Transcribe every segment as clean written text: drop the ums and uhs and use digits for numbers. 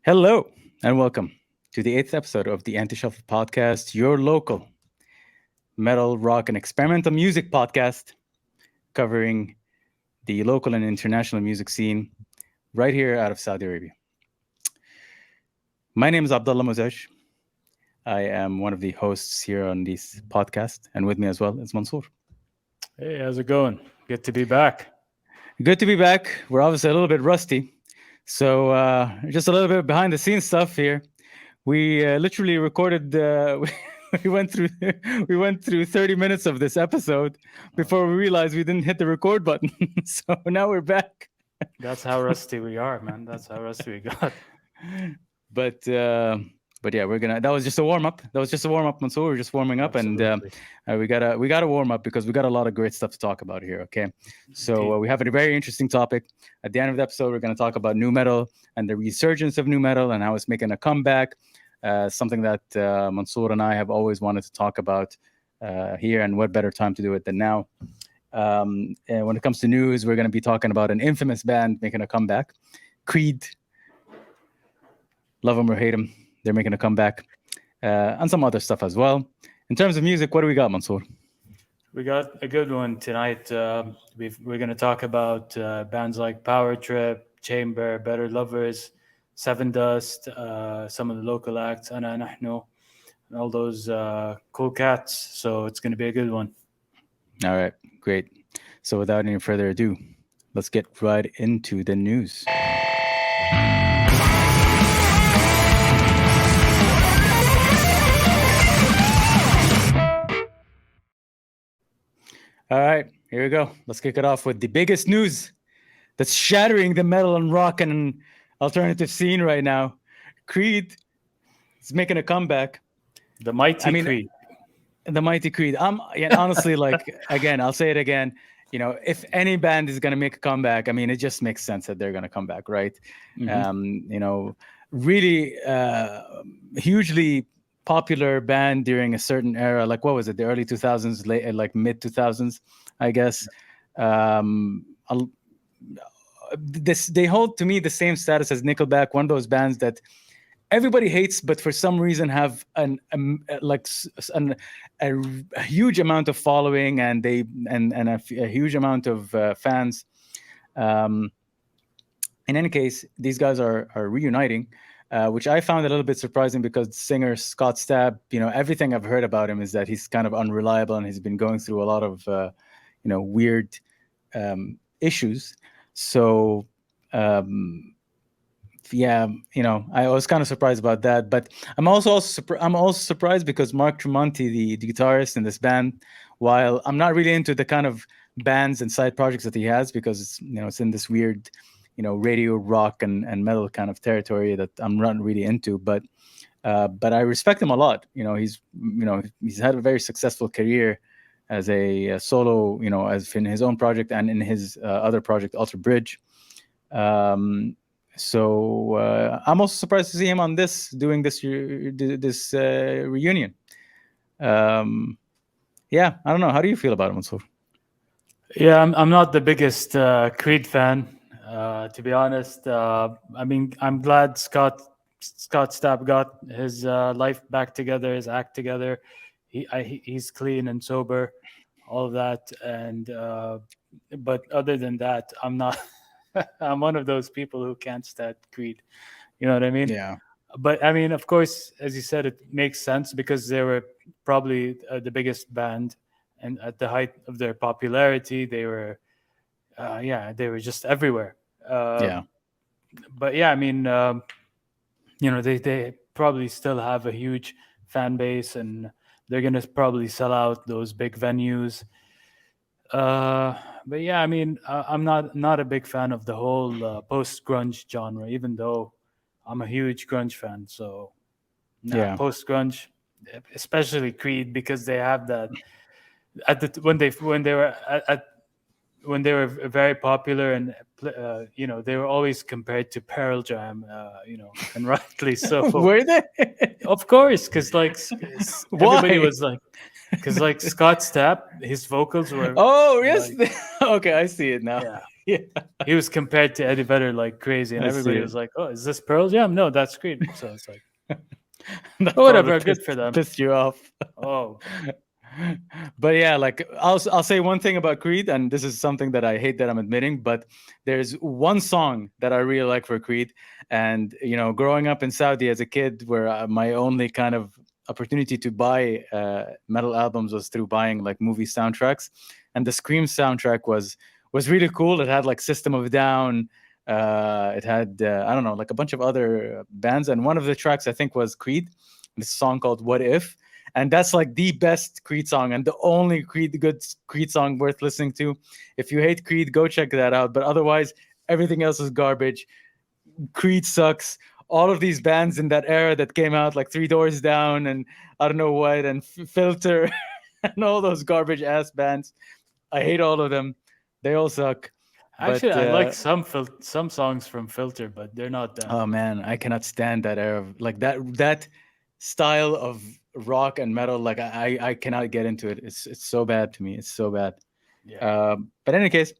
Hello and welcome to the eighth episode of the Anti Shuffle Podcast, your local metal, rock, and experimental music podcast covering the local and international music scene right here out of Saudi Arabia. My name is Abdullah Muzaj. I am one of the hosts here on this podcast, and with me as well is Mansour. Hey, how's it going? Good to be back. Good to be back. We're obviously a little bit rusty, so just a little bit behind the scenes stuff here. We literally recorded. We went through we went through 30 minutes of this episode before we realized we didn't hit the record button. So now we're back. That's how rusty we are, man. That's how rusty we got. But yeah, we're gonna. That was just a warm up. That was just a warm up, Mansour. We're just warming up, and Absolutely. we gotta warm up because we got a lot of great stuff to talk about here. Okay, so we have a very interesting topic. At the end of the episode, we're gonna talk about new metal and the resurgence of new metal and how it's making a comeback. Something that Mansour and I have always wanted to talk about here, and what better time to do it than now? And when it comes to news, we're going to be talking about an infamous band making a comeback, Creed. Love them or hate them, they're making a comeback, and some other stuff as well. In terms of music, what do we got, Mansour? We got a good one tonight. We're going to talk about bands like Power Trip, Chamber, BetterLovers, Seven Dust, some of the local acts, Ana Nahnu, and all those cool cats. So it's going to be a good one. All right, great. So without any further ado, let's get right into the news. All right, here we go. Let's kick it off with the biggest news that's shattering the metal and rock and alternative scene right now. Creed is making a comeback. The mighty Creed. The mighty Creed. Honestly, like, again, I'll say it again. You know, if any band is going to make a comeback, I mean, it just makes sense that they're going to come back, right? Mm-hmm. You know, really hugely popular band during a certain era. Like, what was it? The early 2000s, late, like mid 2000s, I guess. They hold to me the same status as Nickelback, one of those bands that everybody hates, but for some reason have a huge amount of following, and a huge amount of fans. In any case, these guys are reuniting, which I found a little bit surprising because singer Scott Stapp, everything I've heard about him is that he's kind of unreliable and he's been going through a lot of weird issues. So yeah, I was kind of surprised about that, but I'm also surprised because Mark Tremonti, the guitarist in this band, while I'm not really into the kind of bands and side projects that he has, because it's in this weird radio rock and metal kind of territory that I'm not really into, but I respect him a lot. He's had a very successful career as a solo, as in his own project and in his other project, Alter Bridge. So I'm also surprised to see him on doing this reunion. Yeah, I don't know. How do you feel about it, Mansour? Yeah, I'm not the biggest Creed fan, to be honest. I mean, I'm glad Scott Stapp got his life back together, his act together. He's clean and sober, all of that. And but other than that, I'm not. I'm one of those people who can't stand Creed. You know what I mean? Yeah. But I mean, of course, as you said, it makes sense because they were probably the biggest band, and at the height of their popularity, they were, they were just everywhere. Yeah. But yeah, I mean, they probably still have a huge fan base, and they're gonna probably sell out those big venues. But yeah, I mean, I'm not a big fan of the whole post grunge genre, even though I'm a huge grunge fan. So, Yeah. post grunge, especially Creed, because they have that when they were very popular, and they were always compared to Pearl Jam, and rightly so. Were they? Of course, because everybody Why? was like. Because Scott Stapp, his vocals were. Oh yes. Okay, I see it now. Yeah, Yeah, He was compared to Eddie Vedder like crazy, and I see everybody it. was like, "Oh, is this Pearl Jam?" No, that's Creed. So it's like, That but probably whatever, good for them. pissed you off. Oh, But yeah, like I'll say one thing about Creed, and this is something that I hate that I'm admitting, but there's one song that I really like for Creed, and growing up in Saudi as a kid, where my only kind of opportunity to buy metal albums was through buying like movie soundtracks, and the Scream soundtrack was really cool. It had like System of a Down. It had I don't know, like a bunch of other bands, and one of the tracks I think was Creed. This song called "What If," and that's like the best Creed song and the only good Creed song worth listening to. If you hate Creed, go check that out. But otherwise, everything else is garbage. Creed sucks. All of these bands in that era that came out, like Three Doors Down and I don't know what, and Filter, and all those garbage ass bands, I hate all of them. They all suck. actually, But I like some songs from Filter, but they're not them. oh man, I cannot stand that era like that style of rock and metal. Like I cannot get into it. It's so bad to me. It's so bad. Yeah, But in any case,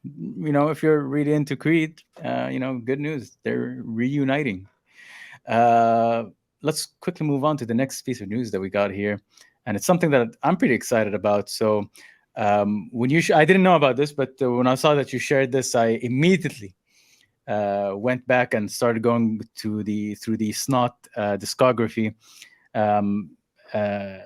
if you're really into Creed, good news. They're reuniting. Uh, let's quickly move on to the next piece of news that we got here, and it's something that I'm pretty excited about. So, when I didn't know about this, but when I saw that you shared this, I immediately went back and started going through the Snot discography. Um, uh,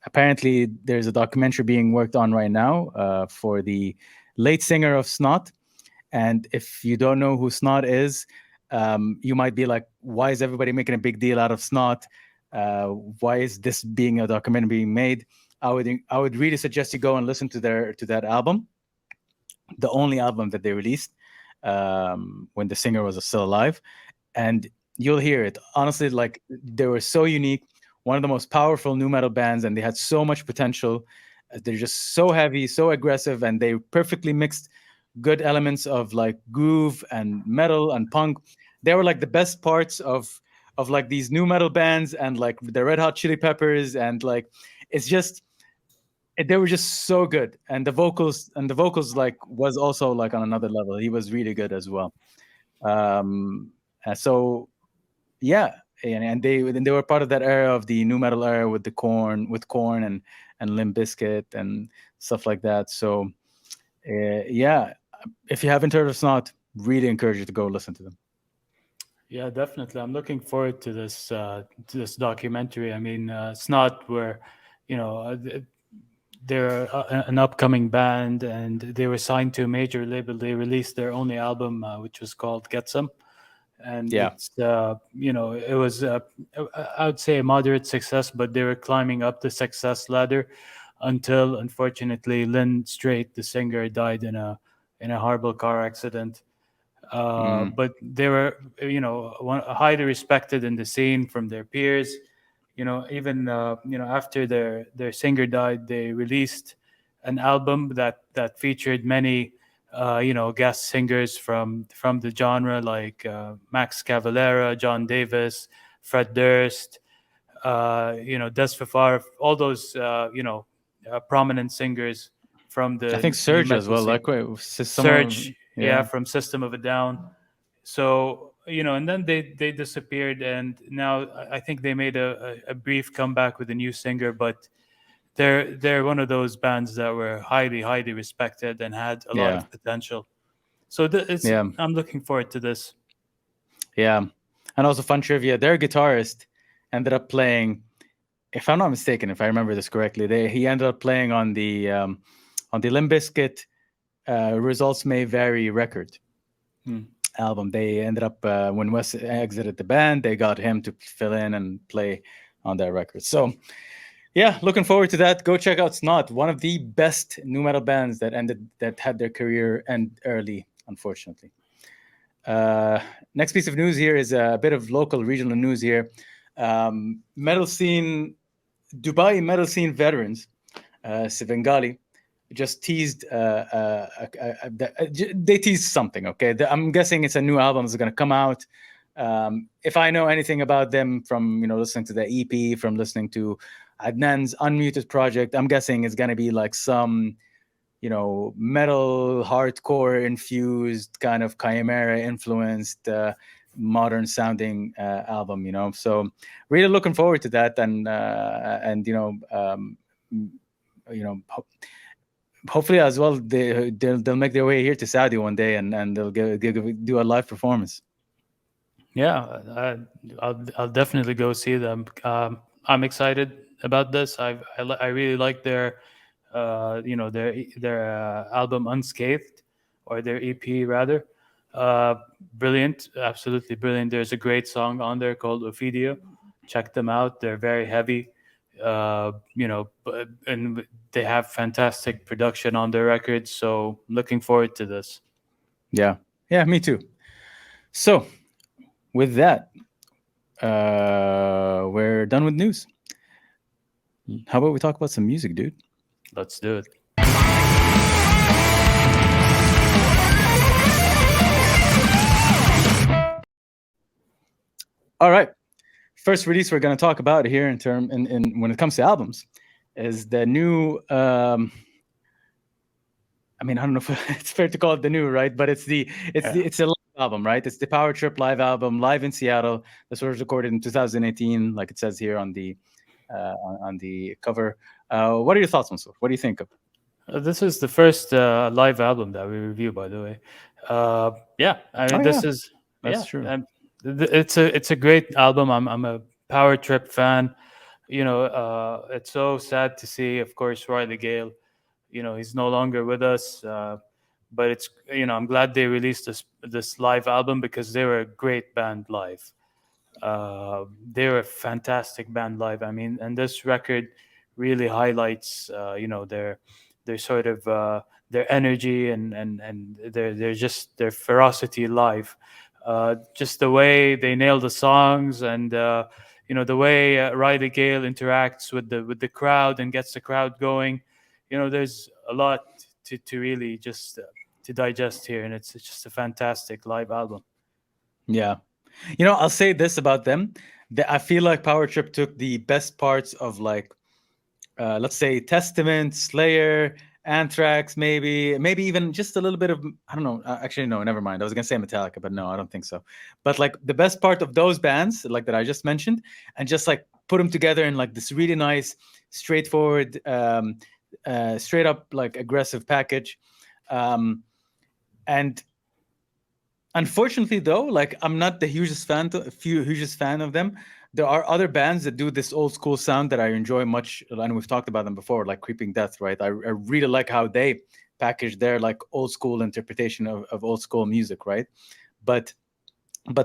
Apparently, there's a documentary being worked on right now for the late singer of Snot. And if you don't know who Snot is, you might be like, why is everybody making a big deal out of Snot? Why is this being a documentary being made? I would really suggest you go and listen to that album, the only album that they released when the singer was still alive, and you'll hear it. Honestly, like they were so unique, one of the most powerful new metal bands, and they had so much potential. They're just so heavy, so aggressive, and they perfectly mixed good elements of like groove and metal and punk. They were like the best parts of like these new metal bands and like the Red Hot Chili Peppers, and like it's just they were just so good, and the vocals like was also like on another level. He was really good as well. So yeah, and they were part of that era of the new metal era with corn and Limp Bizkit and stuff like that. So yeah, if you haven't heard of Snot, really encourage you to go listen to them. yeah, definitely. I'm looking forward to this documentary. I mean, it's not where, you know, they're an upcoming band, and they were signed to a major label. They released their only album, which was called Get Some, and Yeah, it's it was I would say a moderate success, but they were climbing up the success ladder until unfortunately Lynn Strait, the singer, died in a horrible car accident. mm, But they were highly respected in the scene from their peers. Even after their singer died, they released an album that featured many guest singers from the genre, like Max Cavalera, John Davis, Fred Durst, Des Fafar, all those prominent singers from I the think new Surge as metal well. scene. Like wait, Surge, yeah, yeah, from System of a Down. So and then they disappeared, and now I think they made a brief comeback with a new singer, but they're one of those bands that were highly respected and had a lot yeah, of potential. So yeah, I'm looking forward to this. yeah. And also fun trivia: their guitarist ended up playing, if I'm not mistaken, if I remember this correctly, he ended up playing on the Limp Bizkit Results May Vary record Hmm. album. They ended up when Wes exited the band, they got him to fill in and play on that record. So yeah, looking forward to that. Go check out Snot, one of the best new metal bands that had their career end early, unfortunately. Uh, Next piece of news here is a bit of local regional news here. Metal scene, Dubai metal scene veterans, Sivengali, just teased. They teased something. Okay, I'm guessing it's a new album that's going to come out. If I know anything about them from listening to the EP, from listening to Adnan's unmuted project, I'm guessing it's going to be like some metal hardcore infused kind of chimera influenced modern sounding album. So really looking forward to that, and you know ho- hopefully as well they'll make their way here to Saudi one day, and they'll do a live performance. Yeah, I'll definitely go see them. I'm excited about this. I really like their their album Unscathed, or their EP rather. Uh, Brilliant, absolutely brilliant. There's a great song on there called Ophidio. Check them out. They're very heavy. And they have fantastic production on their records. So looking forward to this. Yeah, yeah, me too. So with that, we're done with news. How about we talk about some music, dude? Let's do it. All right. First release we're going to talk about here in when it comes to albums is the new. I mean, I don't know if it's fair to call it the new, right? But it's a live album, right? It's the Power Trip live album, live in Seattle. This was recorded in 2018, like it says here on the cover. What are your thoughts on so? What do you think of? This is the first live album that we review, by the way. Yeah, I Oh mean, yeah, this is that's yeah, true. it's a great album. I'm a Power Trip fan. It's so sad to see, of course, Riley Gale. He's no longer with us. But I'm glad they released this live album because they were a great band live. They were a fantastic band live. I mean, and this record really highlights, their sort of their energy and their ferocity live. Just the way they nail the songs, and the way Riley Gale interacts with the crowd and gets the crowd going. There's a lot to really just to digest here, and it's just a fantastic live album. Yeah. I'll say this about them. That I feel like Power Trip took the best parts of, like, let's say Testament, Slayer, Anthrax, maybe even just a little bit of, I don't know. Actually, no, never mind. I was gonna say Metallica, but no, I don't think so. But like the best part of those bands, like that I just mentioned, and just like put them together in like this really nice, straightforward, straight up like aggressive package. Um, and unfortunately, though, like I'm not the hugest fan of them. There are other bands that do this old school sound that I enjoy much, and we've talked about them before, like Creeping Death, right? I really like how they package their like old school interpretation of old school music, right? But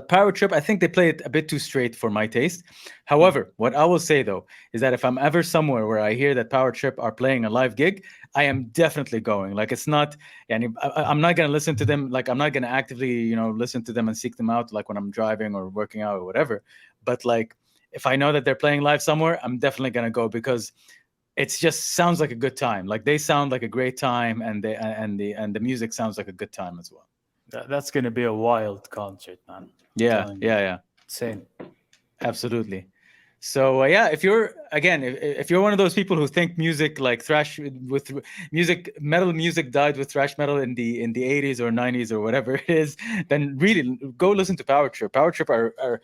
Power Trip, I think they play it a bit too straight for my taste. Mm. However, what I will say though is that if I'm ever somewhere where I hear that Power Trip are playing a live gig, I am definitely going. Like it's not, and I'm not gonna listen to them. Like I'm not gonna actively, listen to them and seek them out, like when I'm driving or working out or whatever. But like if I know that they're playing live somewhere, I'm definitely gonna go because it's just sounds like a good time. Like they sound like a great time, and the music sounds like a good time as well. That's gonna be a wild concert, man. I'm Yeah, telling you, yeah, yeah. insane. Absolutely. So yeah, if you're again, if you're one of those people who think music like thrash with music, metal music died with thrash metal in the 80s or 90s or whatever it is, then really go listen to Power Trip. Power Trip are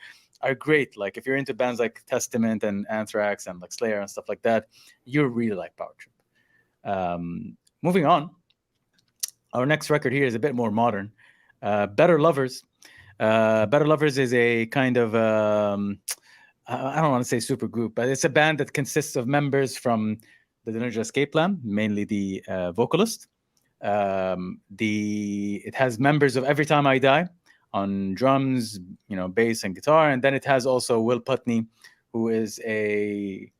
great. Like if you're into bands like Testament and Anthrax and like Slayer and stuff like that, you really like Power Trip. Moving on, our next record here is a bit more modern. Better Lovers. Better Lovers is a kind of I don't want to say super group, but it's a band that consists of members from the Ninja Escape Plan, mainly the vocalist. The It has members of Every Time I Die on drums, bass and guitar, and then it has also Will Putney, who is a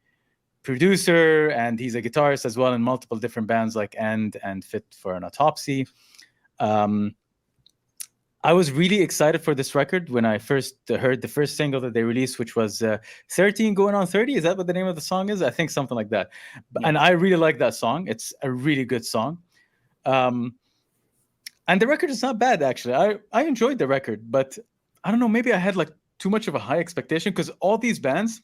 producer and he's a guitarist as well in multiple different bands like End and Fit for an Autopsy. Um, I was really excited for this record when I first heard the first single that they released, which was 13 Going on 30. Is that what the name of the song is? I think something like that. Yeah. And I really like that song. It's a really good song. Um, and the record is not bad, actually. I enjoyed the record, but I don't know, maybe I had like too much of a high expectation because all these bands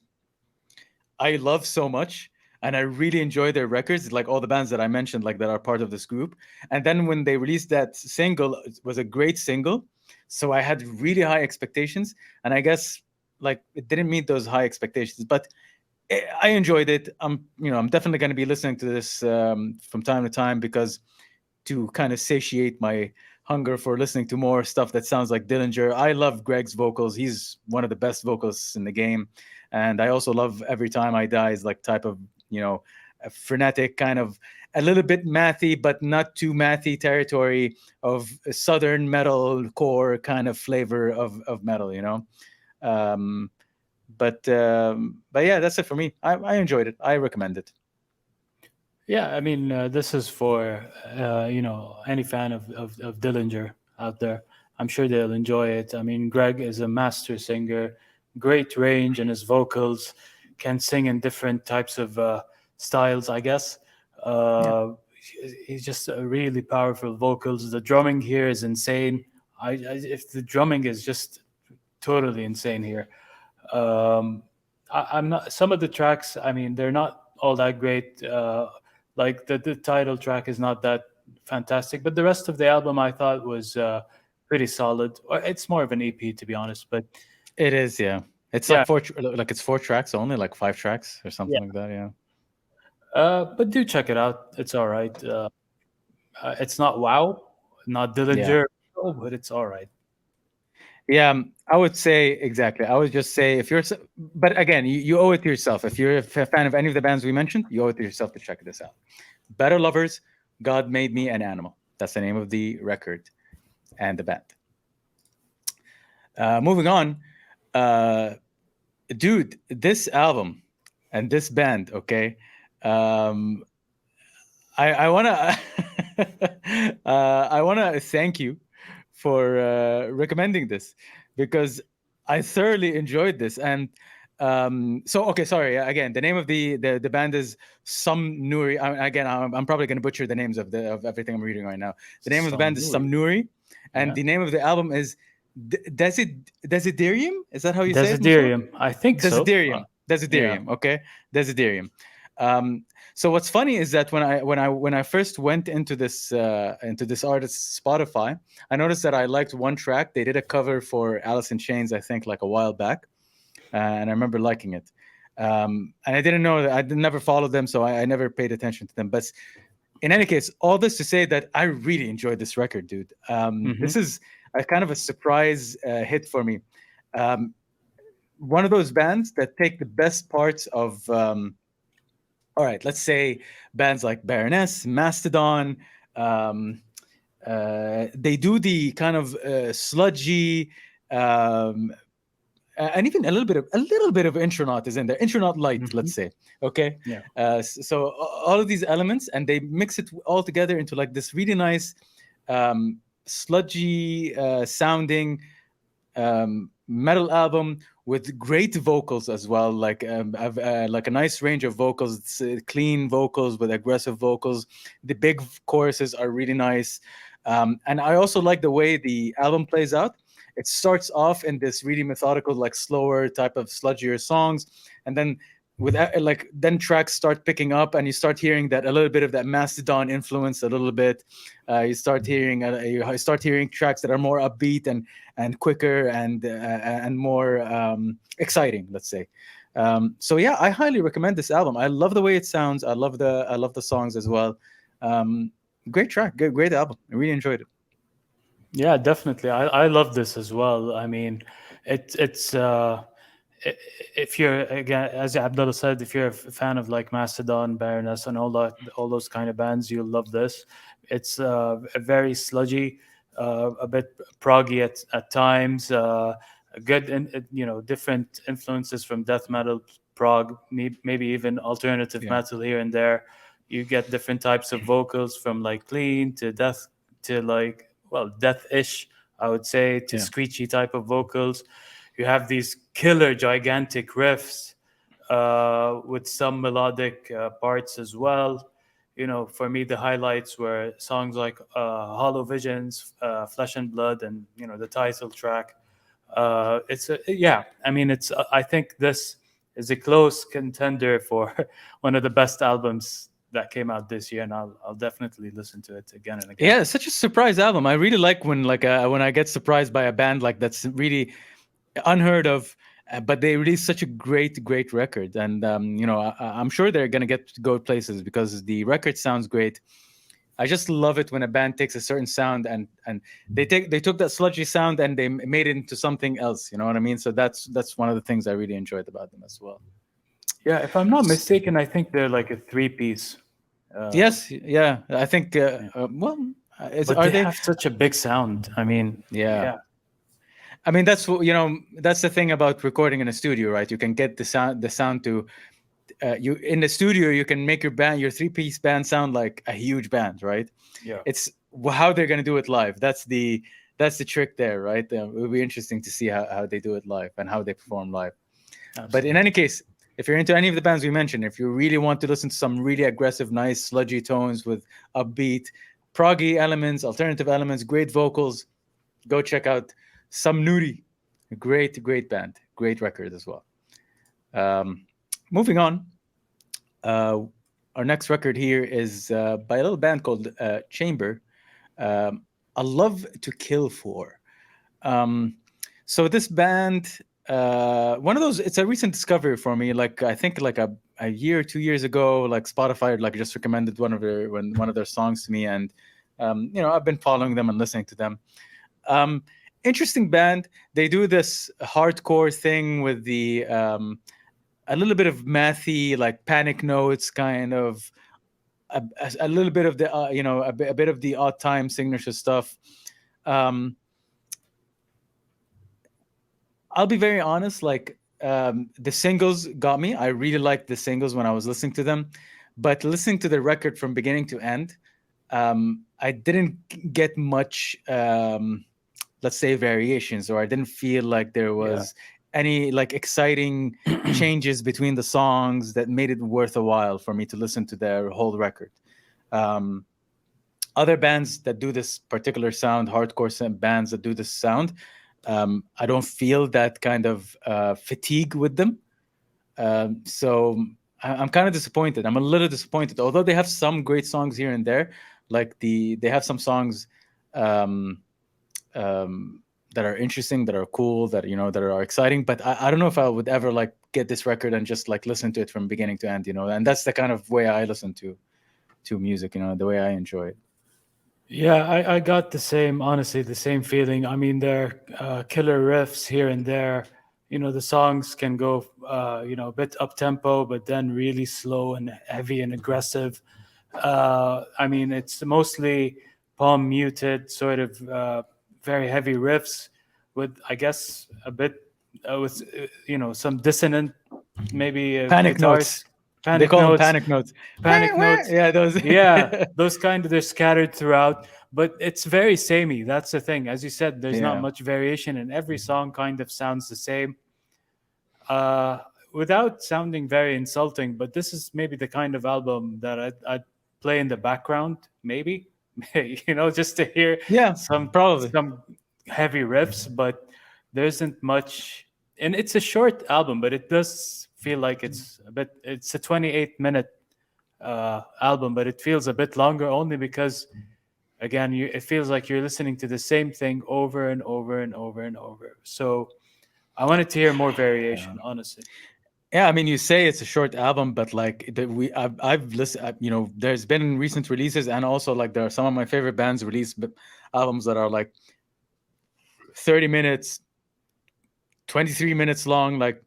I love so much. and I really enjoy their records, like all the bands that I mentioned, like that are part of this group. And then when they released that single, it was a great single. So I had really high expectations, and I guess like it didn't meet those high expectations, but I enjoyed it. I'm definitely going to be listening to this from time to time because to kind of satiate my hunger for listening to more stuff that sounds like Dillinger. I love Greg's vocals. He's one of the best vocalists in the game. And I also love Every Time I Die's like type of, a frenetic kind of a little bit mathy, but not too mathy territory of a southern metal core kind of flavor of metal, Um, but yeah, that's it for me. I enjoyed it. I recommend it. Yeah, I mean, this is for any fan of Dillinger out there. I'm sure they'll enjoy it. I mean, Greg is a master singer, great range in his vocals, can sing in different types of styles, I guess. Yeah. He's just a really powerful vocals. The drumming here is insane. If the drumming is just totally insane here. Um, I'm not. Some of the tracks, I mean, they're not all that great. Like the title track is not that fantastic, but the rest of the album I thought was pretty solid. Or it's more of an EP to be honest, but It is, yeah. It's yeah, like like it's 4 tracks only, like 5 tracks or yeah. something like that. Yeah. But do check it out. It's all right. It's not wow, not Yeah. Dillinger, oh, but it's all right. Yeah. I would say exactly. I would just say if but again, you owe it to yourself. If you're a fan of any of the bands we mentioned, you owe it to yourself to check this out. Better Lovers, God Made Me an Animal. That's the name of the record and the band. Moving on, uh, dude, this album and this band, okay. Um, I wanna I wanna thank you for recommending this because I thoroughly enjoyed this. And so okay, sorry again. The name of the band is Somnuri. Again, I'm probably gonna butcher the names of everything I'm reading right now. The name of the band is Somnuri. Somnuri, and Yeah. the name of the album is Desiderium. Is that how you say it, Masur? Desiderium. I think so. Desiderium. Yeah. Desiderium. Okay, Desiderium. Um, so what's funny is that when I first went into this artist's Spotify, I noticed that I liked one track. They did a cover for Alice in Chains, I think, like a while back, and I remember liking it. And I didn't know that never followed them, so I never paid attention to them. But in any case, all this to say that I really enjoyed this record, dude. Hmm. This is a kind of a surprise hit for me. Um, One of those bands that take the best parts of all right, let's say bands like Baroness, Mastodon. Um, they do the kind of sludgy, um, and even a little bit of Intronaut is in there. Intronaut light, Hmm. let's say. Okay, Yeah. so all of these elements, and they mix it all together into like this really nice, sludgy sounding metal album with great vocals as well, like a nice range of vocals. It's, clean vocals with aggressive vocals. The big choruses are really nice, and I also like the way the album plays out. It starts off in this really methodical, like slower type of sludgier songs, and then with like then tracks start picking up, and you start hearing that a little bit of that Mastodon influence, a little bit. You start hearing tracks that are more upbeat and quicker and more exciting, let's say. So yeah, I highly recommend this album. I love the way it sounds. I love the songs as well. Um, Great track, great album. I really enjoyed it. Yeah, definitely. I love this as well. I mean, it's i- if you're again, as Abdullah said, if you're a fan of like Mastodon, Baroness, and all those kind of bands, you'll love this. It's a very sludgy, a bit proggy at times. Good, different influences from death metal, prog, maybe even alternative Yeah, metal here and there. You get different types of vocals from like clean to death to like, well, death-ish, I would say, to yeah, screechy type of vocals. You have these killer gigantic riffs with some melodic parts as well. For me, the highlights were songs like Hollow Visions, Flesh and Blood, and the title track. Yeah, I mean, I think this is a close contender for one of the best albums that came out this year, and I'll definitely listen to it again and again. Yeah, it's such a surprise album. I really like when I get surprised by a band like that's really unheard of, but they release such a great record, and I'm sure they're gonna get to go places because the record sounds great. I just love it when a band takes a certain sound and they took that sludgy sound and they made it into something else. You know what I mean? So that's one of the things I really enjoyed about them as well. Yeah, if I'm not mistaken, I think they're like a three-piece. Yes, yeah, I think. Yeah. Well, But are they they? have such a big sound. I mean, Yeah, yeah, I mean that's that's the thing about recording in a studio, right? You can get the sound to you in the studio. You can make your three-piece band sound like a huge band, right? yeah, It's how they're going to do it live. That's the trick there, right? It will be interesting to see how they do it live and how they perform live. But in absolutely. any case, if you're into any of the bands we mentioned, if you really want to listen to some really aggressive, nice, sludgy tones with upbeat, proggy elements, alternative elements, great vocals, go check out Somnuri. A great band, great record as well. Um, moving on, uh, our next record here is by a little band called Chamber. Um, A Love to Kill For. Um, so this band, one of those, it's a recent discovery for me. Like I think like a year, 2 years ago, like Spotify like just recommended one of their songs to me, and I've been following them and listening to them. Um, Interesting band. They do this hardcore thing with the a little bit of mathy, like panic notes, kind of a little bit of the a bit of the odd time signature stuff. Um, I'll be very honest. Like the singles got me. I really liked the singles when I was listening to them, but listening to the record from beginning to end, I didn't get much. Let's say variations, or I didn't feel like there Yeah, was any like exciting changes between the songs that made it worth a while for me to listen to their whole record. Um, Other bands that do this particular sound, hardcore bands that do this sound, I don't feel that kind of fatigue with them. So I'm kind of disappointed. I'm a little disappointed, although they have some great songs here and there. Like they have some songs um, that are interesting, that are cool, that are exciting. But I don't know if I would ever like get this record and just like listen to it from beginning to end. And that's the kind of way I listen to music. The way I enjoy it. yeah. I got the same, honestly, the same feeling. I mean, there are killer riffs here and there. The songs can go, a bit up tempo, but then really slow and heavy and aggressive. I mean, it's mostly palm muted, sort of very heavy riffs with, I guess, a bit with some dissonant, maybe Panic notes. guitars, They panic call them notes, panic notes. panic notes. Yeah, those. Yeah, those kind of they're scattered throughout, but it's very samey. That's the thing. As you said, there's not Yeah. much variation, and every song kind of sounds the same. Uh, Without sounding very insulting, but this is maybe the kind of album that I'd play in the background, maybe, just to hear Yeah, some probably. some heavy riffs. But there isn't much, and it's a short album, but it does feel like it's a 28-minute album, but it feels a bit longer only because again, it feels like you're listening to the same thing over and over and over and over. So I wanted to hear more variation, honestly. Yeah, I mean, you say it's a short album, but like I've listened. There's been recent releases, and also like there are some of my favorite bands release albums that are like 30 minutes, 23 minutes long. Like,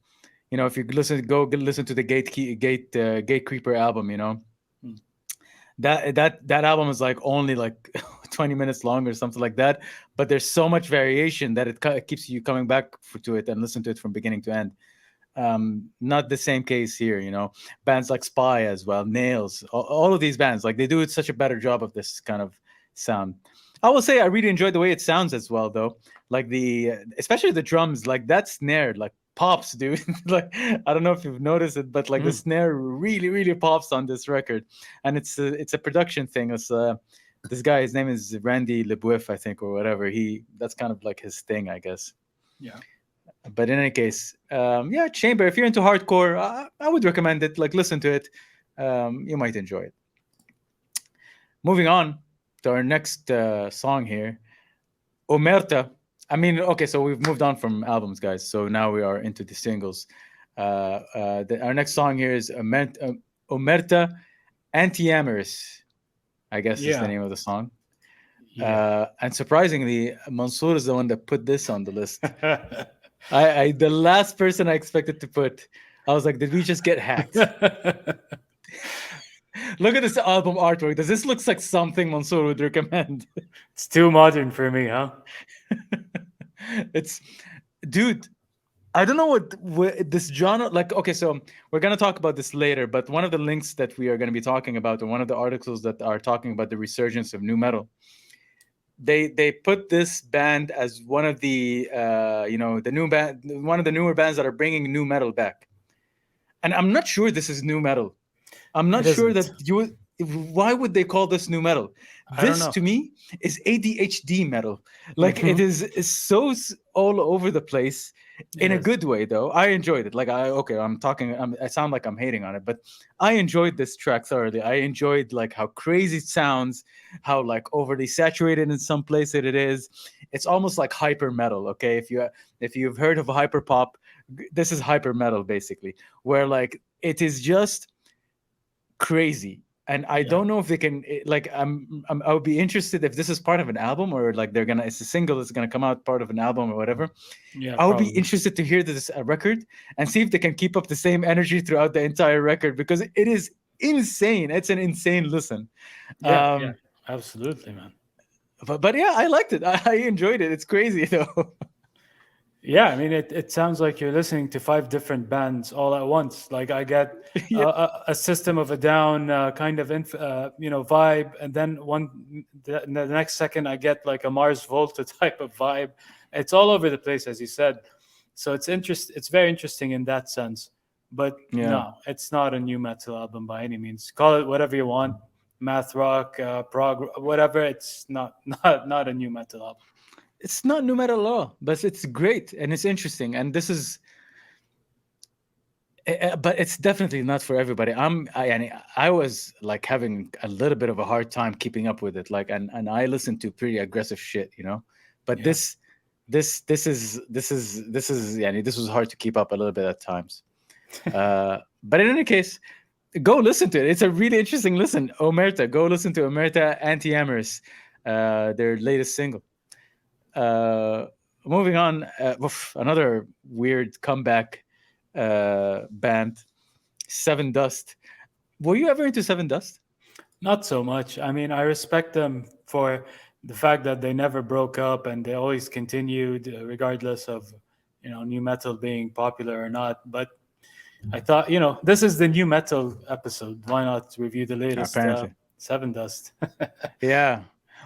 if you listen to the Gate Creeper album, Hmm. that album is like only like 20 minutes long or something like that. But there's so much variation that it keeps you coming back to it and listen to it from beginning to end. Not the same case here. Bands like Spy as well, Nails, all of these bands, like they do such a better job of this kind of sound. I will say I really enjoy the way it sounds as well, though. Like especially the drums, like that snare, like pops, dude. Like I don't know if you've noticed it, but like the Hmm. snare really, really pops on this record, and it's a production thing. It's this guy, his name is Randy LeBoeuf, I think, or whatever. That's kind of like his thing, I guess. Yeah. But in any case, yeah, Chamber. If you're into hardcore, I would recommend it. Like, listen to it. You might enjoy it. Moving on to our next song here, Omerta. I mean, okay, so we've moved on from albums, guys. So now we are into the singles. Our next song here is Omerta Anti-Amorous, I guess is the Yeah, name of the song. yeah. And surprisingly, Mansoor is the one that put this on the list. I the last person I expected to put. I was like, did we just get hacked? Look at this album artwork. Does this look like something Mansoor would recommend? It's too modern for me, huh? It's, dude. I don't know what this genre like. Okay, so we're gonna talk about this later, but one of the links that we are gonna be talking about, or one of the articles that are talking about the resurgence of new metal, they put this band as one of the the new band, one of the newer bands that are bringing new metal back. And I'm not sure this is new metal. I'm not It sure isn't. that you. Why would they call this new metal? I don't This know. to me is ADHD metal. Like it is so all over the place It in a is. good way. Though I enjoyed it. Like okay, I'm talking. I sound like I'm hating on it, but I enjoyed this track thoroughly. I enjoyed like how crazy it sounds, how like overly saturated in some places it is. It's almost like hyper metal. Okay, if you've heard of hyper pop, this is hyper metal basically, where like it is just crazy. And I Yeah. don't know if they can like I would be interested if this is part of an album, or like they're gonna it's a single that's gonna come out part of an album or whatever. Yeah, I would be probably. interested to hear this record and see if they can keep up the same energy throughout the entire record, because it is insane. It's an insane listen. Yeah, yeah. um Absolutely, man. but yeah, I liked it. I enjoyed it. It's crazy though. Yeah, I mean, it sounds like you're listening to five different bands all at once. Like I get Yeah, a System of a Down kind of vibe, and then the next second I get like a Mars Volta type of vibe. It's all over the place, as you said. So It's very interesting in that sense. But yeah. no, it's not a new metal album by any means. Call it whatever you want, math rock, prog, whatever. It's not not a new metal album. It's not new metal at all, but it's great and it's interesting. And this is but it's definitely not for everybody. I was like having a little bit of a hard time keeping up with it. Like, and I listen to pretty aggressive shit, you know. But Yeah. this is yeah, this was hard to keep up a little bit at times. But in any case, go listen to it. It's a really interesting listen. Omerta, go listen to Omerta Anti-Amorous, their latest single. Uh, Moving on, another weird comeback band, Seven Dust. Were you ever into Seven Dust? Not so much. I mean, I respect them for the fact that they never broke up and they always continued, regardless of new metal being popular or not. But I thought, this is the new metal episode. Why not review the latest Apparently, Seven Dust? yeah.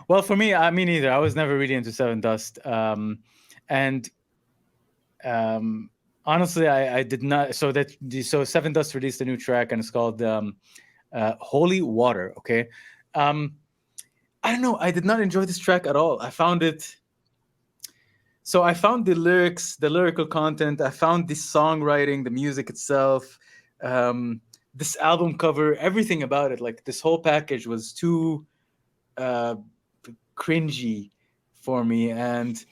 Well, for me, me neither. I was never really into Seven Dust, and um, honestly, I did not. So Seven Dust released a new track, and it's called "Holy Water." Okay, um, I don't know. I did not enjoy this track at all. I found it. So I found the lyrics, the lyrical content. I found the songwriting, the music itself, um, this album cover, everything about it. Like this whole package was too uh, cringy for me, and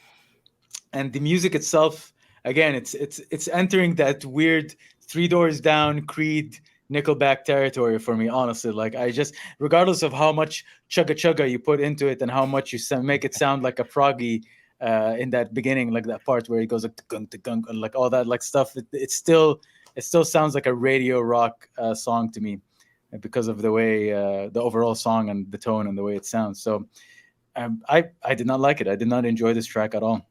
the music itself. Again, it's entering that weird Three Doors Down, Creed, Nickelback territory for me. Honestly, like I just, regardless of how much chugga chugga you put into it and how much you make it sound like a proggy in that beginning, like that part where it goes like gung gung, like all that like stuff. It still sounds like a radio rock song to me because of the way the overall song and the tone and the way it sounds. So I did not like it. I did not enjoy this track at all.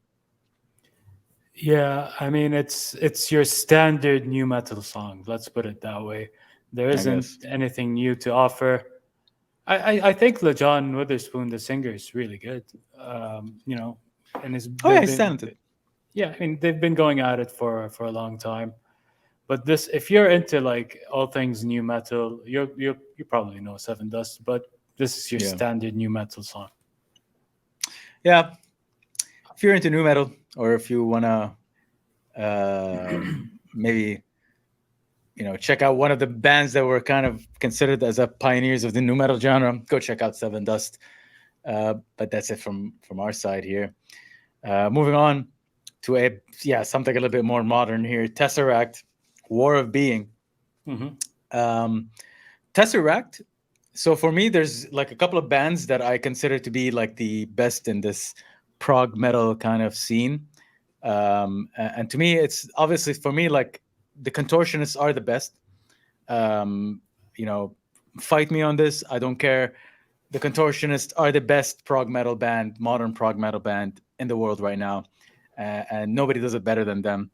Yeah, I mean, it's your standard new metal song. Let's put it that way. There I isn't guess. anything new to offer. I think LeJohn Witherspoon, the singer, is really good. And Oh yeah, they've he's been, talented. yeah, I mean, they've been going at it for a long time. But this, if you're into like all things new metal, you probably know Seven Dust. But this is your Yeah, standard new metal song. yeah. If you're into new metal, or if you wanna Maybe check out one of the bands that were kind of considered as a pioneers of the new metal genre. Go check out Seven Dust. But that's it from our side here. Moving on to something a little bit more modern here. Tesseract, War of Being. Hmm. Um, Tesseract. So for me, there's like a couple of bands that I consider to be like the best in this prog metal kind of scene. And to me, it's obviously for me like the Contortionists are the best. Um, you know, fight me on this. I don't care. The Contortionists are the best prog metal band, modern prog metal band in the world right now, and nobody does it better than them.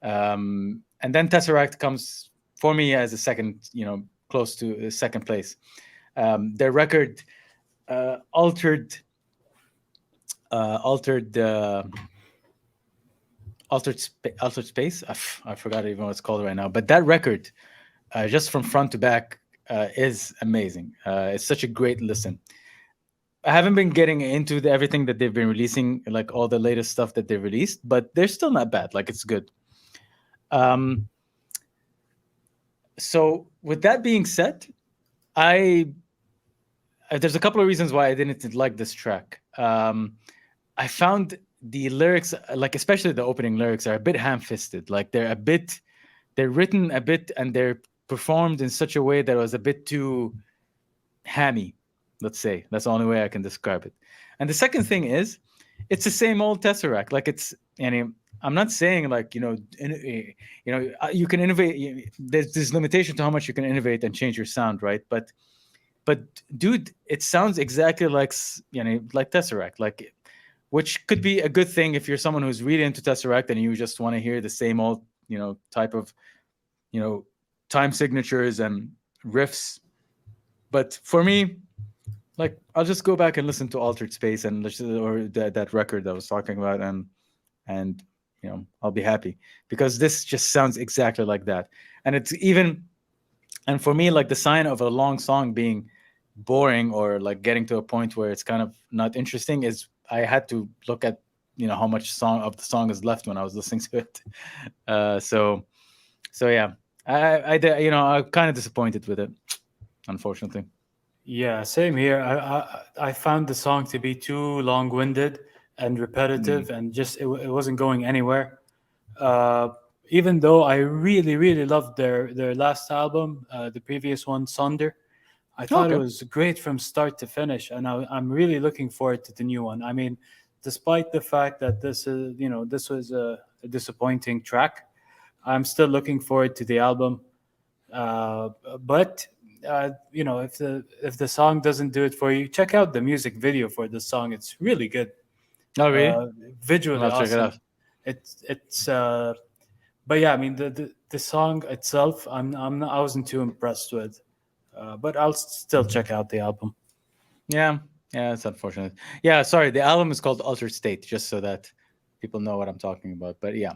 And then Tesseract comes for me as a second, close to second place. Their record altered, altered, altered space. I forgot even what it's called right now. But that record, just from front to back, is amazing. It's such a great listen. I haven't been getting into everything that they've been releasing, like all the latest stuff that they've released, but they're still not bad. Like it's good. Um, so with that being said, I there's a couple of reasons why I didn't like this track. I found the lyrics, like especially the opening lyrics, are a bit ham-fisted. Like they're written a bit, and they're performed in such a way that was a bit too hammy. Let's say that's the only way I can describe it. And the second thing is, it's the same old Tesseract. Like it's, I'm not saying like you can innovate. There's limitation to how much you can innovate and change your sound, right? But dude, it sounds exactly like like Tesseract, like which could be a good thing if you're someone who's really into Tesseract and you just want to hear the same old type of you know time signatures and riffs. But for me, like I'll just go back and listen to Altered Space and or that record that I was talking about, and I'll be happy because this just sounds exactly like that. And it's even, and for me, like the sign of a long song being boring or like getting to a point where it's kind of not interesting is I had to look at how much song of the song is left when I was listening to it. So yeah, I'm kind of disappointed with it, unfortunately. Yeah, same here. I found the song to be too long-winded and Mm. repetitive, and just it wasn't going anywhere. Uh, Even though I really, really loved their last album, the previous one, Sonder. I thought it Okay. was great from start to finish, and I'm really looking forward to the new one. I mean, despite the fact that this was a disappointing track, I'm still looking forward to the album. Uh, but if the song doesn't do it for you, check out the music video for the song. It's really good, Oh, really? uh, visually I'll check it awesome. out. It's But yeah, I mean the song itself, I wasn't too impressed with, but I'll still check out the album. Yeah, yeah, it's unfortunate. Yeah, sorry. The album is called Altered State, just so that people know what I'm talking about. But yeah.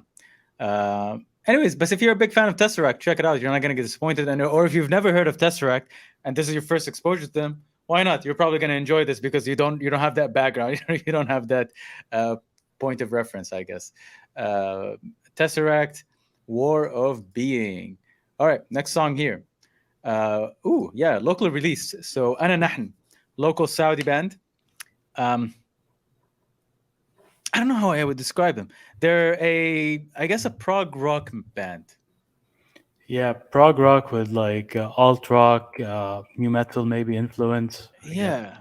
Anyways, but if you're a big fan of Tesseract, check it out. You're not going to get disappointed. And or if you've never heard of Tesseract and this is your first exposure to them, why not? You're probably going to enjoy this because you don't have that background. You don't have that uh, point of reference, I guess. Uh, Tesseract, War of Being. All right, next song here. Yeah, local release. So Ana Nahn, local Saudi band. Um, I don't know how I would describe them. They're I guess, a prog rock band. Yeah, prog rock with like alt rock, new metal maybe influence. Yeah, Yeah,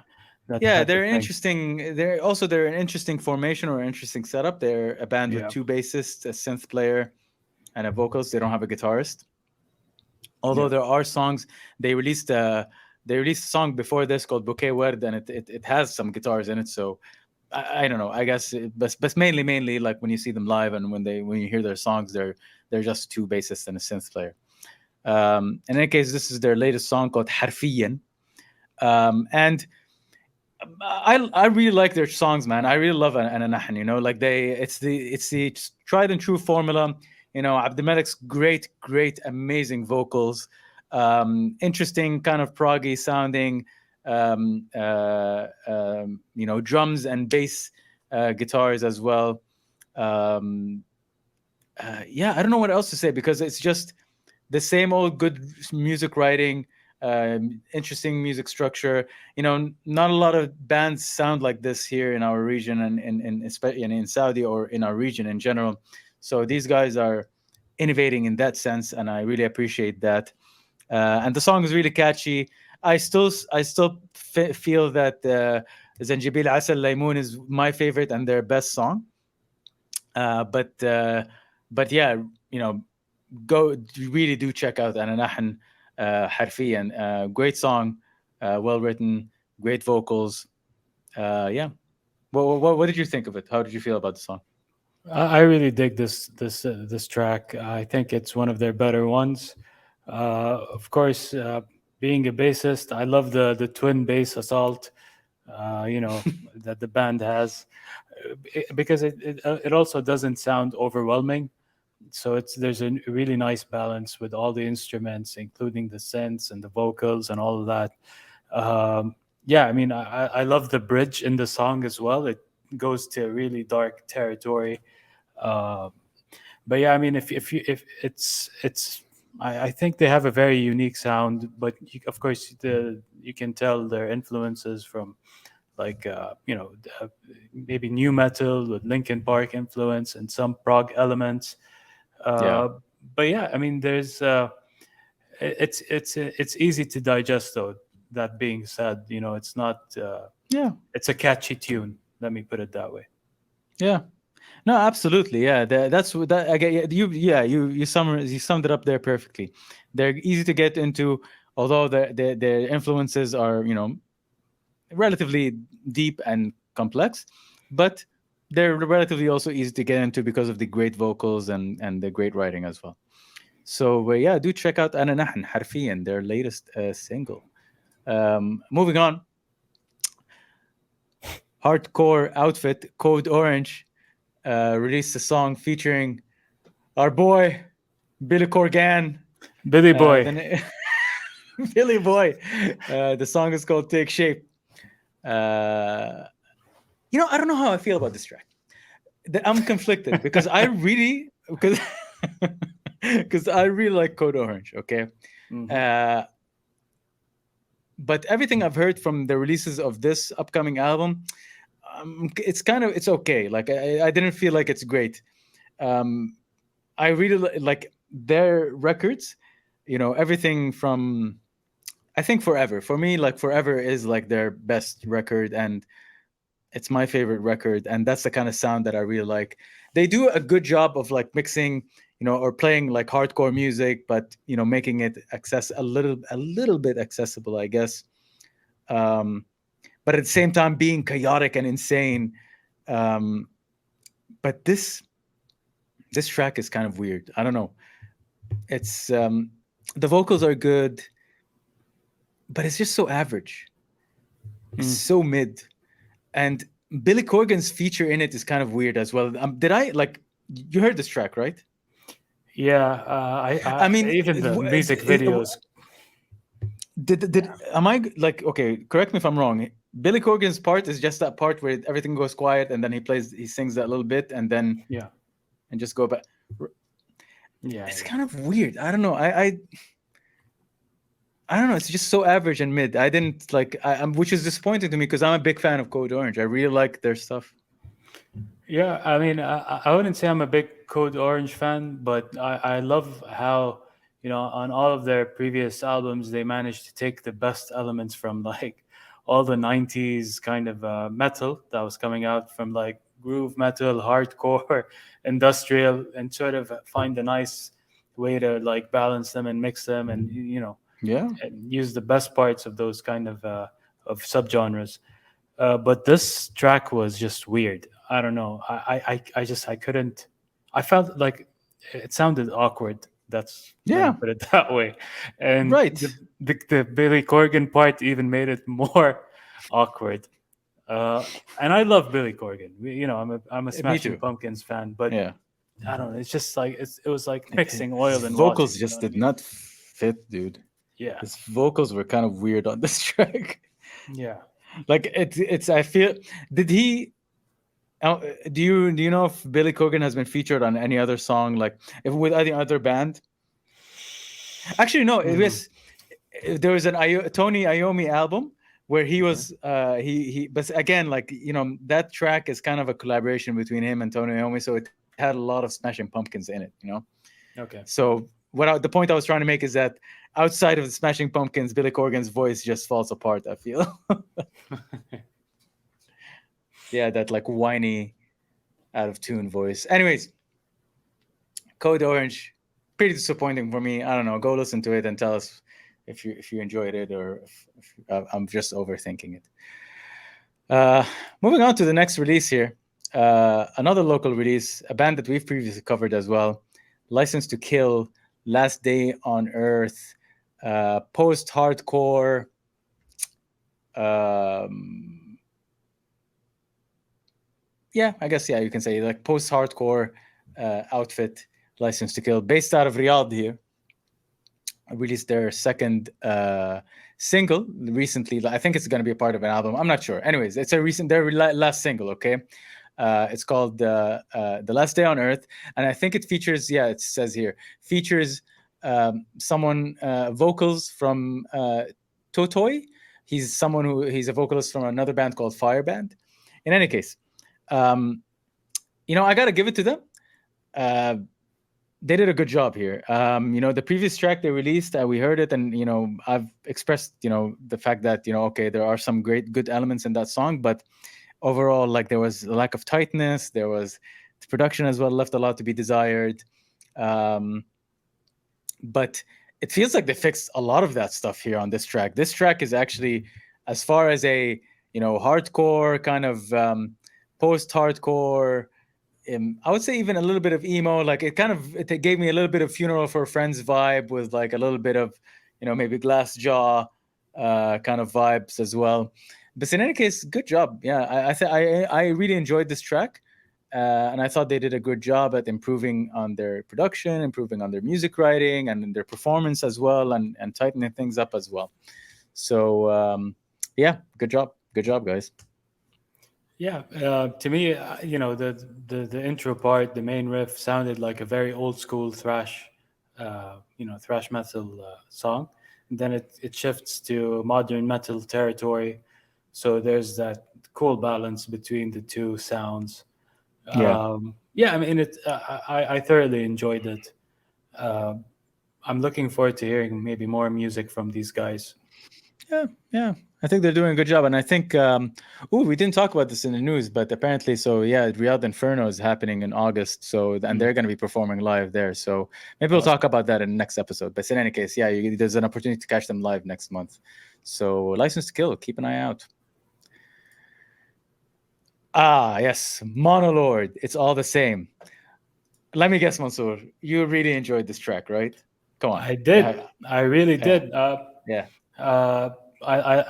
that yeah, type of they're thing. interesting. They're an interesting formation or an interesting setup. They're a band with Yeah, two bassists, a synth player, and a vocals. They don't have a guitarist. Although yeah. there are songs they released a song before this called Bouquet Word, and it has some guitars in it. So I don't know. I guess, but mainly like when you see them live and when you hear their songs, they're just two bassists and a synth player. In any case, this is their latest song called Harfiyan. And I really like their songs, man. I really love Ananahan. Like it's the tried and true formula. Abdelmalik's great, amazing vocals, interesting kind of proggy sounding, drums and bass, guitars as well. Um, yeah, I don't know what else to say because it's just the same old good music writing, interesting music structure. Not a lot of bands sound like this here in our region and especially in Saudi or in our region in general. So these guys are innovating in that sense, and I really appreciate that. And the song is really catchy. I still feel that Zanjibil Asal Laymoon is my favorite and their best song. But yeah, you know, go really do check out Ana Nahn Harfiyan. Great song, well written, great vocals. Yeah. What did you think of it? How did you feel about the song? I really dig this track. I think it's one of their better ones. Of course, being a bassist, I love the twin bass assault. That the band has, because it also doesn't sound overwhelming. So there's a really nice balance with all the instruments, including the synths and the vocals and all of that. Yeah, I mean, I love the bridge in the song as well. It goes to really dark territory. Uh, but yeah, I mean, if I think they have a very unique sound, but of course you can tell their influences from like maybe new metal with Linkin Park influence and some prog elements. Yeah. Uh, but yeah, I mean, there's it's easy to digest though. That being said, it's not. Yeah. It's a catchy tune. Let me put it that way. Yeah. No, absolutely. Yeah, that's what that I get. You summed it up there perfectly. They're easy to get into, although their influences are relatively deep and complex, but they're relatively also easy to get into because of the great vocals and the great writing as well. So yeah, do check out Ana Nahn Harfiyan, their latest single. Moving on, hardcore outfit Code Orange released a song featuring our boy Billy Corgan. Billy Uh, Boy. the na- Billy Boy. The song is called "Take Shape." Uh, I don't know how I feel about this track. I'm conflicted because I really because because I really like Code Orange. Okay, Mhm. uh, but everything I've heard from the releases of this upcoming album, it's okay. Like I didn't feel like it's great. Um, I really like their records. Everything from I think Forever. For me, like Forever is like their best record, and it's my favorite record, and that's the kind of sound that I really like. They do a good job of like mixing, or playing like hardcore music, but making it a little bit accessible, I guess. Um, but at the same time, being chaotic and insane. Um, but this track is kind of weird. I don't know. It's the vocals are good, but it's just so average. It's Mm. so mid, and Billy Corgan's feature in it is kind of weird as well. Did I like you heard this track, right? Yeah, I mean, even the music videos. did am I like okay? Correct me if I'm wrong. Billy Corgan's part is just that part where everything goes quiet, and then he sings that little bit, and then Yeah, and just go back. yeah, It's yeah. kind of weird. I don't know. I don't know. It's just so average and mid. I didn't like. Which is disappointing to me because I'm a big fan of Code Orange. I really like their stuff. Yeah, I mean, I wouldn't say I'm a big Code Orange fan, but I love how, on all of their previous albums, they managed to take the best elements from like all the 90s kind of metal that was coming out from like groove metal, hardcore, industrial, and sort of find a nice way to like balance them and mix them and, Yeah. and use the best parts of those kind of subgenres. But this track was just weird. I don't know. I couldn't. I felt like it sounded awkward. Let me Yeah. put it that way. And Right. the Billy Corgan part even made it more awkward. And I love Billy Corgan. I'm a Me Smashing too. Pumpkins fan, but Yeah. I don't know. It's just like it was like mixing oil His and water. vocals You know just what I did mean? not fit, dude. Yeah, His vocals were kind of weird on this track. yeah. Like it's I feel did he Do you know if Billy Corgan has been featured on any other song, like if with any other band? Actually, no. It Hmm. was there was an Tony Iommi album where he Okay. was he. But again, like that track is kind of a collaboration between him and Tony Iommi, so it had a lot of Smashing Pumpkins in it. Okay. So the point I was trying to make is that outside of the Smashing Pumpkins, Billy Corgan's voice just falls apart. I feel. Yeah, that like whiny, out of tune voice. Anyways, Code Orange, pretty disappointing for me. I don't know. Go listen to it and tell us if you enjoyed it or if I'm just overthinking it. Uh, Moving on to the next release here. Another local release, a band that we've previously covered as well. License to Kill, Last Day on Earth, post-hardcore. Um, yeah, I guess you can say like post-hardcore outfit. License to Kill, based out of Riyadh here, released their second single recently. I think it's going to be a part of an album. I'm not sure. Anyways, it's their last single. Okay, it's called "The Last Day on Earth," and I think it features. Yeah, it says here features someone vocals from Totoy. He's a vocalist from another band called Fireband. In any case, um, I got to give it to them. Uh, they did a good job here. The previous track they released, we heard it, and I've expressed, the fact that okay, there are some good elements in that song, but overall, like there was a lack of tightness. There was the production as well left a lot to be desired. Um, but it feels like they fixed a lot of that stuff here on this track. This track is actually, as far as a hardcore kind of post-hardcore, I would say even a little bit of emo. Like it gave me a little bit of Funeral for a Friend's vibe with like a little bit of, maybe Glass Jaw kind of vibes as well. But in any case, good job. Yeah, I really enjoyed this track, and I thought they did a good job at improving on their production, improving on their music writing, and their performance as well, and tightening things up as well. So yeah, good job, guys. Yeah, to me, the intro part, the main riff sounded like a very old school thrash, thrash metal song. And then it shifts to modern metal territory. So there's that cool balance between the two sounds. Yeah. Yeah, I mean, I thoroughly enjoyed it. Uh, I'm looking forward to hearing maybe more music from these guys. Yeah, yeah. I think they're doing a good job, and I think. We didn't talk about this in the news, but apparently, so yeah, Riyadh Inferno is happening in August. So, and Mm. they're going to be performing live there. So maybe we'll talk Awesome. about that in the next episode. But in any case, yeah, there's an opportunity to catch them live next month. So, License to Kill, keep an eye out. Ah, yes, Monolord. It's all the same. Let me guess, Mansoor. You really enjoyed this track, right? Come on. I did. Yeah, I really yeah, did. yeah. Uh,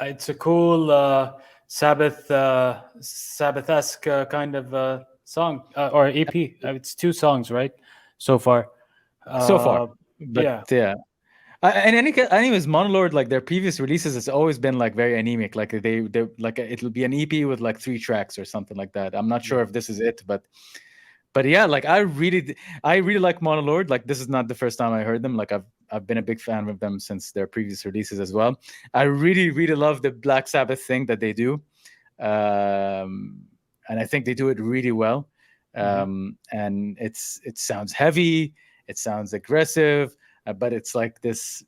it's a cool Sabbath-esque kind of song or EP. It's two songs, right? So far. So far, Uh, but yeah. yeah. And anyways, Monolord, like their previous releases, has always been like very anemic. Like they like it'll be an EP with like 3 tracks or something like that. I'm not sure if this is it, but yeah, like I really like Monolord. Like this is not the first time I heard them. Like I've been a big fan of them since their previous releases as well. I really love the Black Sabbath thing that they do, and I think they do it really well. Hmm. And it sounds heavy, it sounds aggressive, but it's like this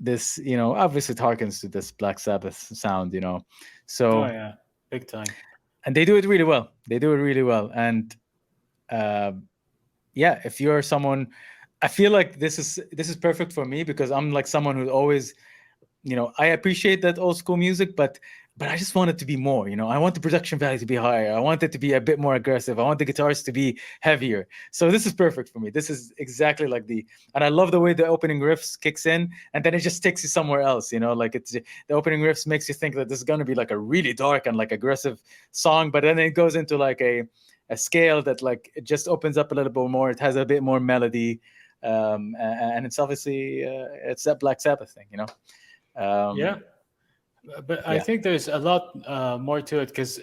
obviously it harkens to this Black Sabbath sound. Oh So, yeah, big time. and they do it really well. They do it really well, and uh, yeah, if you're someone, I feel like this is perfect for me because I'm like someone who always, I appreciate that old school music, but I just want it to be more. I want the production value to be higher. I want it to be a bit more aggressive. I want the guitars to be heavier. So this is perfect for me. This is exactly like and I love the way the opening riffs kicks in, and then it just takes you somewhere else. Like the opening riffs makes you think that this is going to be like a really dark and like aggressive song, but then it goes into like a scale that like it just opens up a little bit more. It has a bit more melody, and it's obviously it's that Black Sabbath thing. Yeah. But I Yeah, think there's a lot more to it because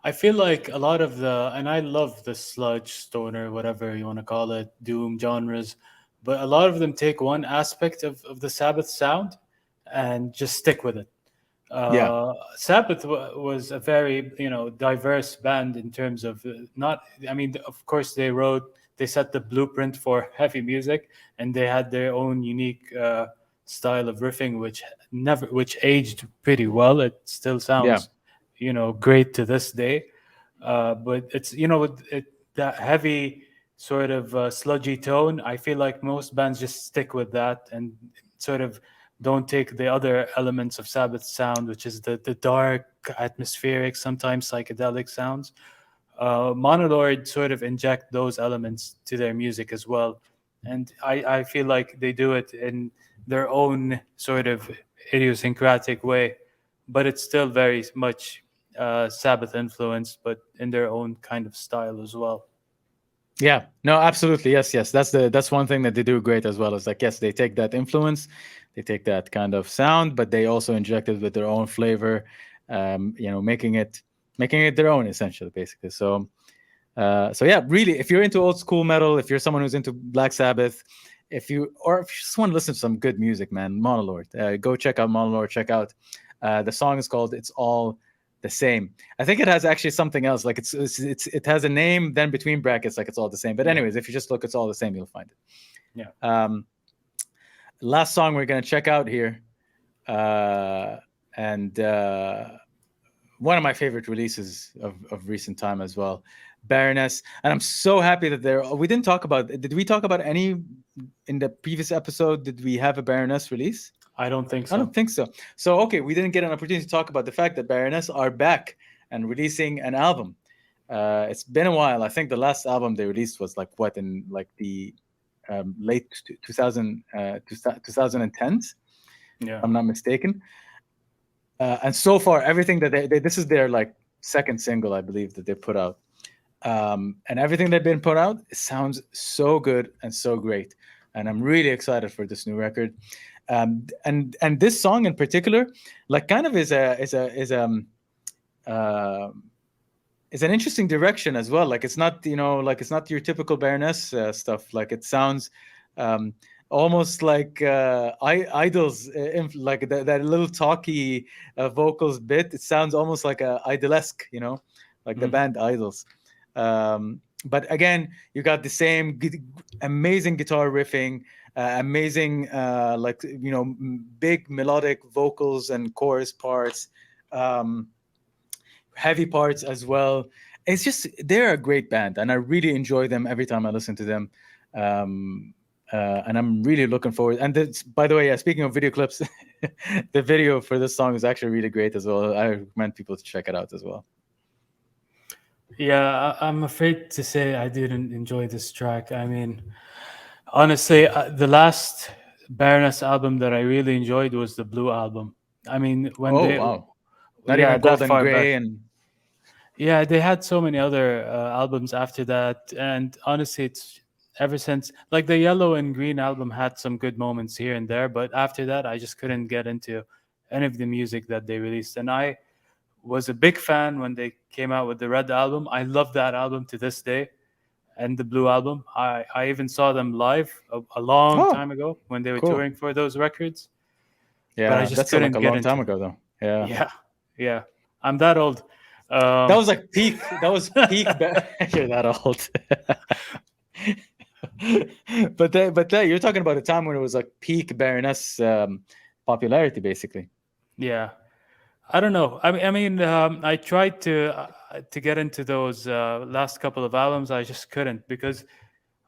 I feel like a lot of and I love the sludge, stoner, whatever you want to call it, doom genres, but a lot of them take one aspect of the Sabbath sound and just stick with it. yeah, Sabbath was a very diverse band in terms of not. I mean, of course, they set the blueprint for heavy music, and they had their own unique style of riffing, which aged pretty well. It still yeah, sounds great to this day. But it's that heavy sort of sludgy tone. I feel like most bands just stick with that and sort of don't take the other elements of Sabbath's sound, which is the dark, atmospheric, sometimes psychedelic sounds. Monolord sort of inject those elements to their music as well, and I feel like they do it in their own sort of idiosyncratic way, but it's still very much Sabbath influenced, but in their own kind of style as well. yeah. No, absolutely. Yes, yes. That's one thing that they do great as well. Is like, yes, they take that influence, they take that kind of sound, but they also inject it with their own flavor, making it their own essentially, basically. So, so yeah, really, if you're into old school metal, if you're someone who's into Black Sabbath, if you just want to listen to some good music, man, Monolord, go check out Monolord. Check out the song is called "It's All the Same." I think it has actually something else, like it has a name, then between brackets, like it's all the same. But Yeah, anyways, if you just look, it's all the same, you'll find it. yeah. Last song we're gonna check out here, uh, and one of my favorite releases of recent time as well, Baroness. And I'm so happy that we didn't talk about, did we talk about any in the previous episode? Did we have a Baroness release? I don't think I don't so. think so. So, okay, we didn't get an opportunity to talk about the fact that Baroness are back and releasing an album. It's been a while. I think the last album they released was like what, in like the late 2010s, if Yeah. I'm not mistaken. And so far, everything that this is their like second single, I believe, that they put out. And everything they've been put out sounds so good and so great. And I'm really excited for this new record. And this song in particular, like, kind of uh, is an interesting direction as well. Like, it's not, like, it's not your typical Baroness stuff. Like, it sounds um, almost like idols, like that little talky vocals bit. It sounds almost like a idolesque, like the Mhm. band Idols. But again, you got the same amazing guitar riffing, amazing like, big melodic vocals and chorus parts. Um, Heavy parts as well. It's just, they're a great band, and I really enjoy them every time I listen to them. Um, and I'm really looking forward. And this, by the way, yeah, speaking of video clips, the video for this song is actually really great as well. I recommend people to check it out as well. Yeah, I'm afraid to say I didn't enjoy this track. I mean, honestly, the last Baroness album that I really enjoyed was the Blue album. I mean, Oh wow! Not yeah, even that Golden far back. Gray and Yeah, they had so many other albums after that, and honestly, it's ever since like the Yellow and Green album had some good moments here and there, but after that, I just couldn't get into any of the music that they released, and I was a big fan when they came out with the Red album. I love that album to this day, and the Blue album. I even saw them live a long oh, time ago when they were cool. touring for those records, but I Yeah, just that's like couldn't a get long into time them. ago though. Yeah, Yeah, yeah, I'm that old. that Um, was like peak. That was peak. You're that old. You're talking about a time when it was like peak Baroness popularity, basically. yeah, I don't know. I tried to get into those last couple of albums. I just couldn't because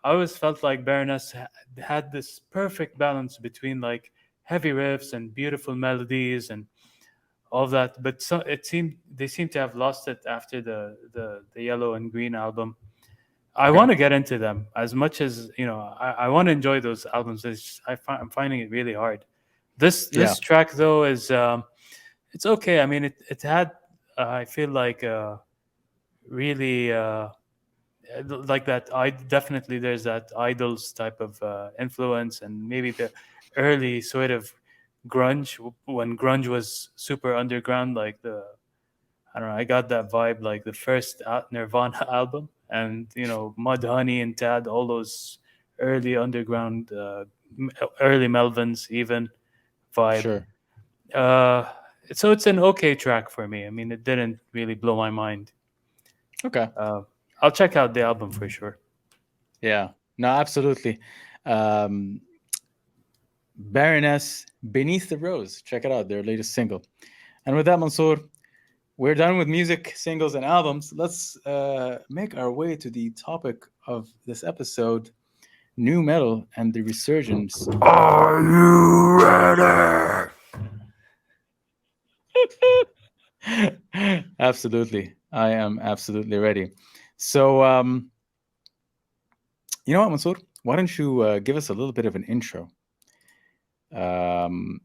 I always felt like Baroness had this perfect balance between like heavy riffs and beautiful melodies and all that. But it seemed they seem to have lost it after the Yellow and Green album. I Okay. want to get into them as much as I want to enjoy those albums. I'm finding it really hard. Yeah. This track though is it's okay. I mean, it had I feel like really like that. I definitely there's that idols type of influence, and maybe the early sort of grunge when grunge was super underground. Like I don't know, I got that vibe like the first Nirvana album, and Mudhoney and Tad, all those early underground, early Melvins even vibe. Sure. Uh, so it's an okay track for me. I mean, it didn't really blow my mind. Okay. Uh, I'll check out the album for sure. Yeah. No, absolutely. Um, Baroness, Beneath the Rose. Check it out, their latest single. And with that, Mansoor, we're done with music, singles, and albums. Let's make our way to the topic of this episode: new metal and the resurgence. Are you ready? Absolutely. I am absolutely ready. So, you know what, Mansoor? Why don't you give us a little bit of an intro um,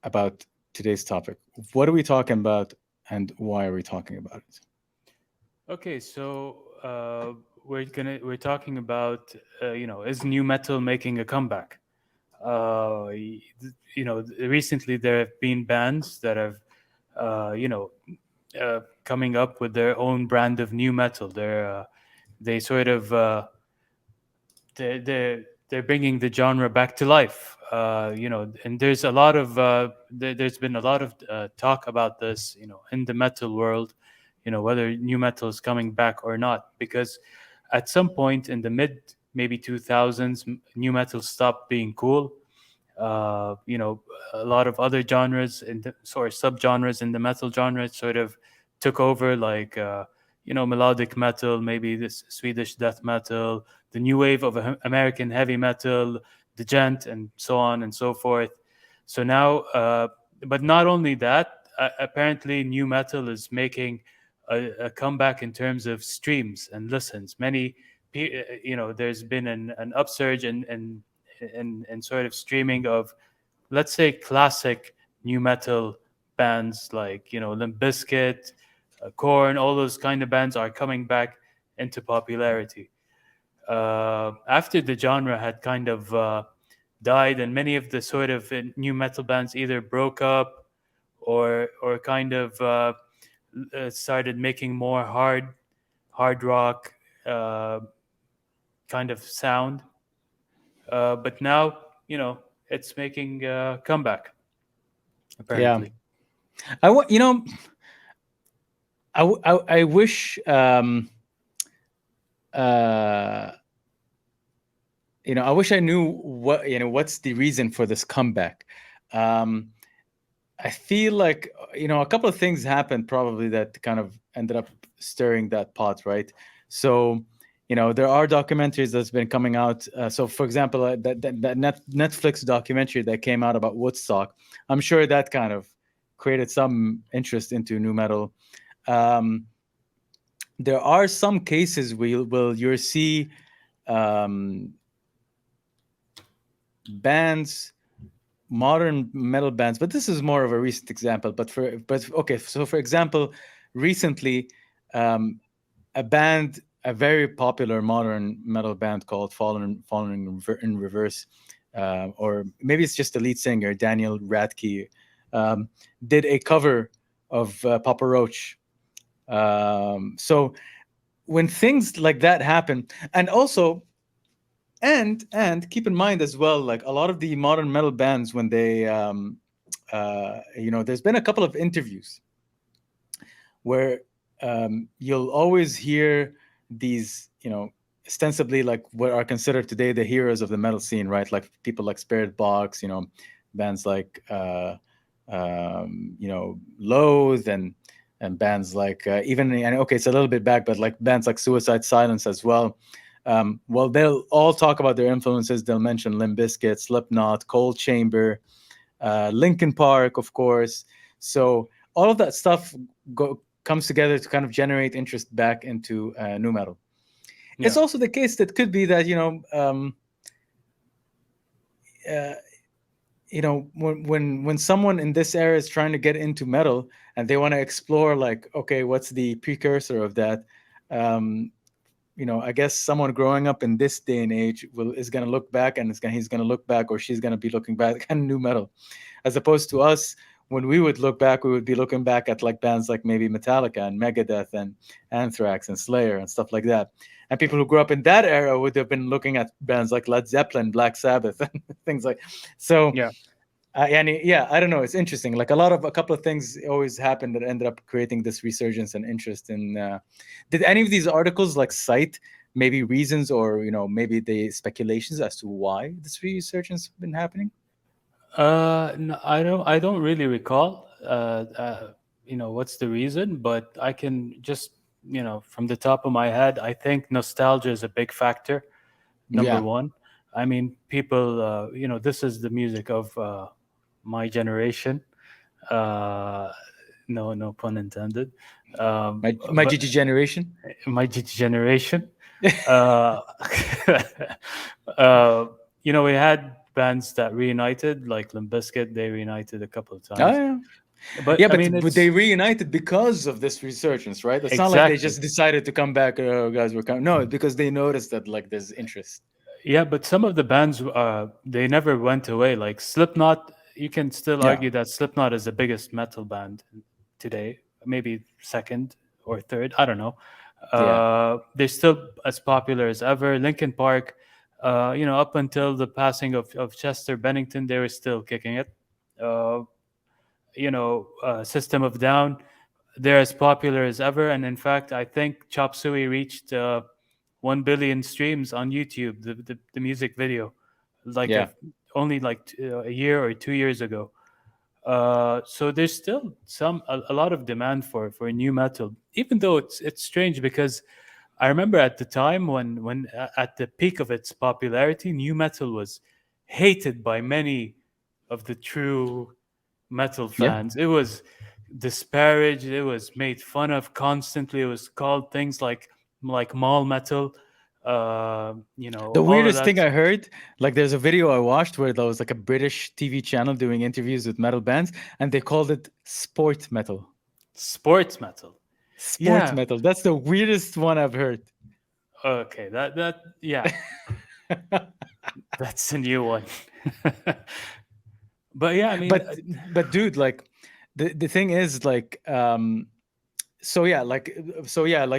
about today's topic? What are we talking about and why are we talking about it? Okay, so we're talking about is new metal making a comeback? Recently there have been bands that have coming up with their own brand of new metal. They sort of they're bringing the genre back to life. And there's a lot of there's been a lot of talk about this, in the metal world, whether new metal is coming back or not, because at some point in the mid maybe 2000s, new metal stopped being cool. A lot of other genres and subgenres in the metal genre sort of took over, like melodic metal, maybe this Swedish death metal, the new wave of American heavy metal, the gent, and so on and so forth. So now, but not only that, apparently new metal is making a comeback in terms of streams and listens. There's been an upsurge in sort of streaming of, let's say, classic new metal bands like Limp Bizkit, Korn, all those kind of bands are coming back into popularity after the genre had kind of died, and many of the sort of new metal bands either broke up or kind of started making more hard rock uh, kind of sound. But now, it's making a comeback, Yeah. apparently. I want, I wish, uh, I wish I knew what's the reason for this comeback. Um, I feel like a couple of things happened probably that kind of ended up stirring that pot, right? So, there are documentaries that's been coming out. So, for example, that Netflix documentary that came out about Woodstock, I'm sure that kind of created some interest into new metal. Um, there are some cases where you'll see um, bands, modern metal bands, but this is more of a recent example. But okay, so for example, recently, um, a very popular modern metal band called Fallen in Reverse, or maybe it's just the lead singer Daniel Radke, um, did a cover of Papa Roach. So when things like that happen, and also and keep in mind as well, like a lot of the modern metal bands, when they there's been a couple of interviews where you'll always hear these, ostensibly like what are considered today the heroes of the metal scene, right? Like people like Spirit Box, bands like Loathe, and bands like even, and okay, it's a little bit back, but like bands like Suicide Silence as well. Well, they'll all talk about their influences. They'll mention Limp Bizkit, Slipknot, Cold Chamber, Linkin Park, of course. So all of that stuff comes together to kind of generate interest back into new metal. It's Yeah. also the case that could be that uh, when someone in this era is trying to get into metal and they want to explore, like, okay, what's the precursor of that? I guess someone growing up in this day and age is gonna look back, and he's gonna look back, or she's gonna be looking back at new metal, as opposed to us. When we would look back, we would be looking back at like bands like maybe Metallica and Megadeth and Anthrax and Slayer and stuff like that. And people who grew up in that era would have been looking at bands like Led Zeppelin, Black Sabbath, and things like. So, Yeah. yeah, I don't know. It's interesting. Like a couple of things always happened that ended up creating this resurgence and interest in. Did any of these articles like cite maybe reasons, or maybe the speculations as to why this resurgence has been happening? No, I don't really recall. What's the reason? But I can just, from the top of my head, I think nostalgia is a big factor. Number Yeah, one. I mean, people. This is the music of my generation. Uh, no pun intended. my But GG generation. my generation. Uh, uh, we had bands that reunited, like Limp Bizkit. They reunited a couple of Oh times, yeah. Yeah, but I mean, but they it's reunited because of this resurgence, right? It's not like they exactly. just decided to come back. Oh, guys, we're coming. No, because they noticed that like there's interest. Yeah, but some of the bands, they never went away. Like Slipknot, you can still Yeah, argue that Slipknot is the biggest metal band today, maybe second or third. I don't know. yeah, They're still as popular as ever. Linkin Park, up until the passing of Chester Bennington, they were still kicking it. Uh, System of Down, they're as popular as ever. And in fact, I think Chop Suey reached 1 billion streams on YouTube, the music video, like yeah, only like a year or 2 years ago. So there's still a lot of demand for new metal, even though it's strange because I remember at the time when at the peak of its popularity, new metal was hated by many of the true metal yeah. fans. It was disparaged. It was made fun of constantly. It was called things like mall metal. The All of weirdest that. thing I heard, like there's a video I watched where there was like a British TV channel doing interviews with metal bands, and they called it sport metal. Sports metal. Sport Yeah. metal. That's the weirdest one I've heard. Okay. That yeah. That's a new one. But yeah, I mean, but but dude, like the thing is like like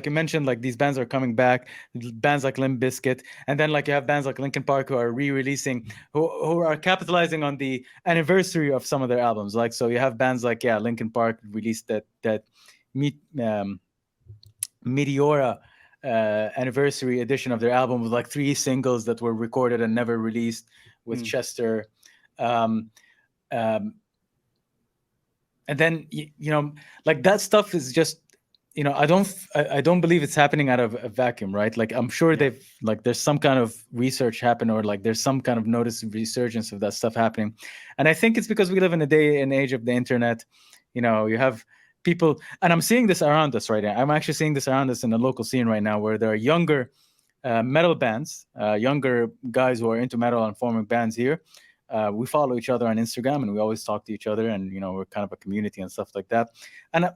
you mentioned, like these bands are coming back, bands like Limp Bizkit, and then like you have bands like Linkin Park who are re-releasing, who are capitalizing on the anniversary of some of their albums. Like so you have bands like Linkin Park released that meet Meteora anniversary edition of their album with like three singles that were recorded and never released with mm, Chester. Um, um, and then like that stuff is just I don't believe it's happening out of a vacuum, right? Like I'm sure yeah, they've like there's some kind of research happen, or like there's some kind of notice resurgence of that stuff happening. And I think it's because we live in a day and age of the internet. You have people, and I'm seeing this around us right now. I'm actually seeing this around us in the local scene right now, where there are younger metal bands, younger guys who are into metal and forming bands here. We follow each other on Instagram, and we always talk to each other, and we're kind of a community and stuff like that. And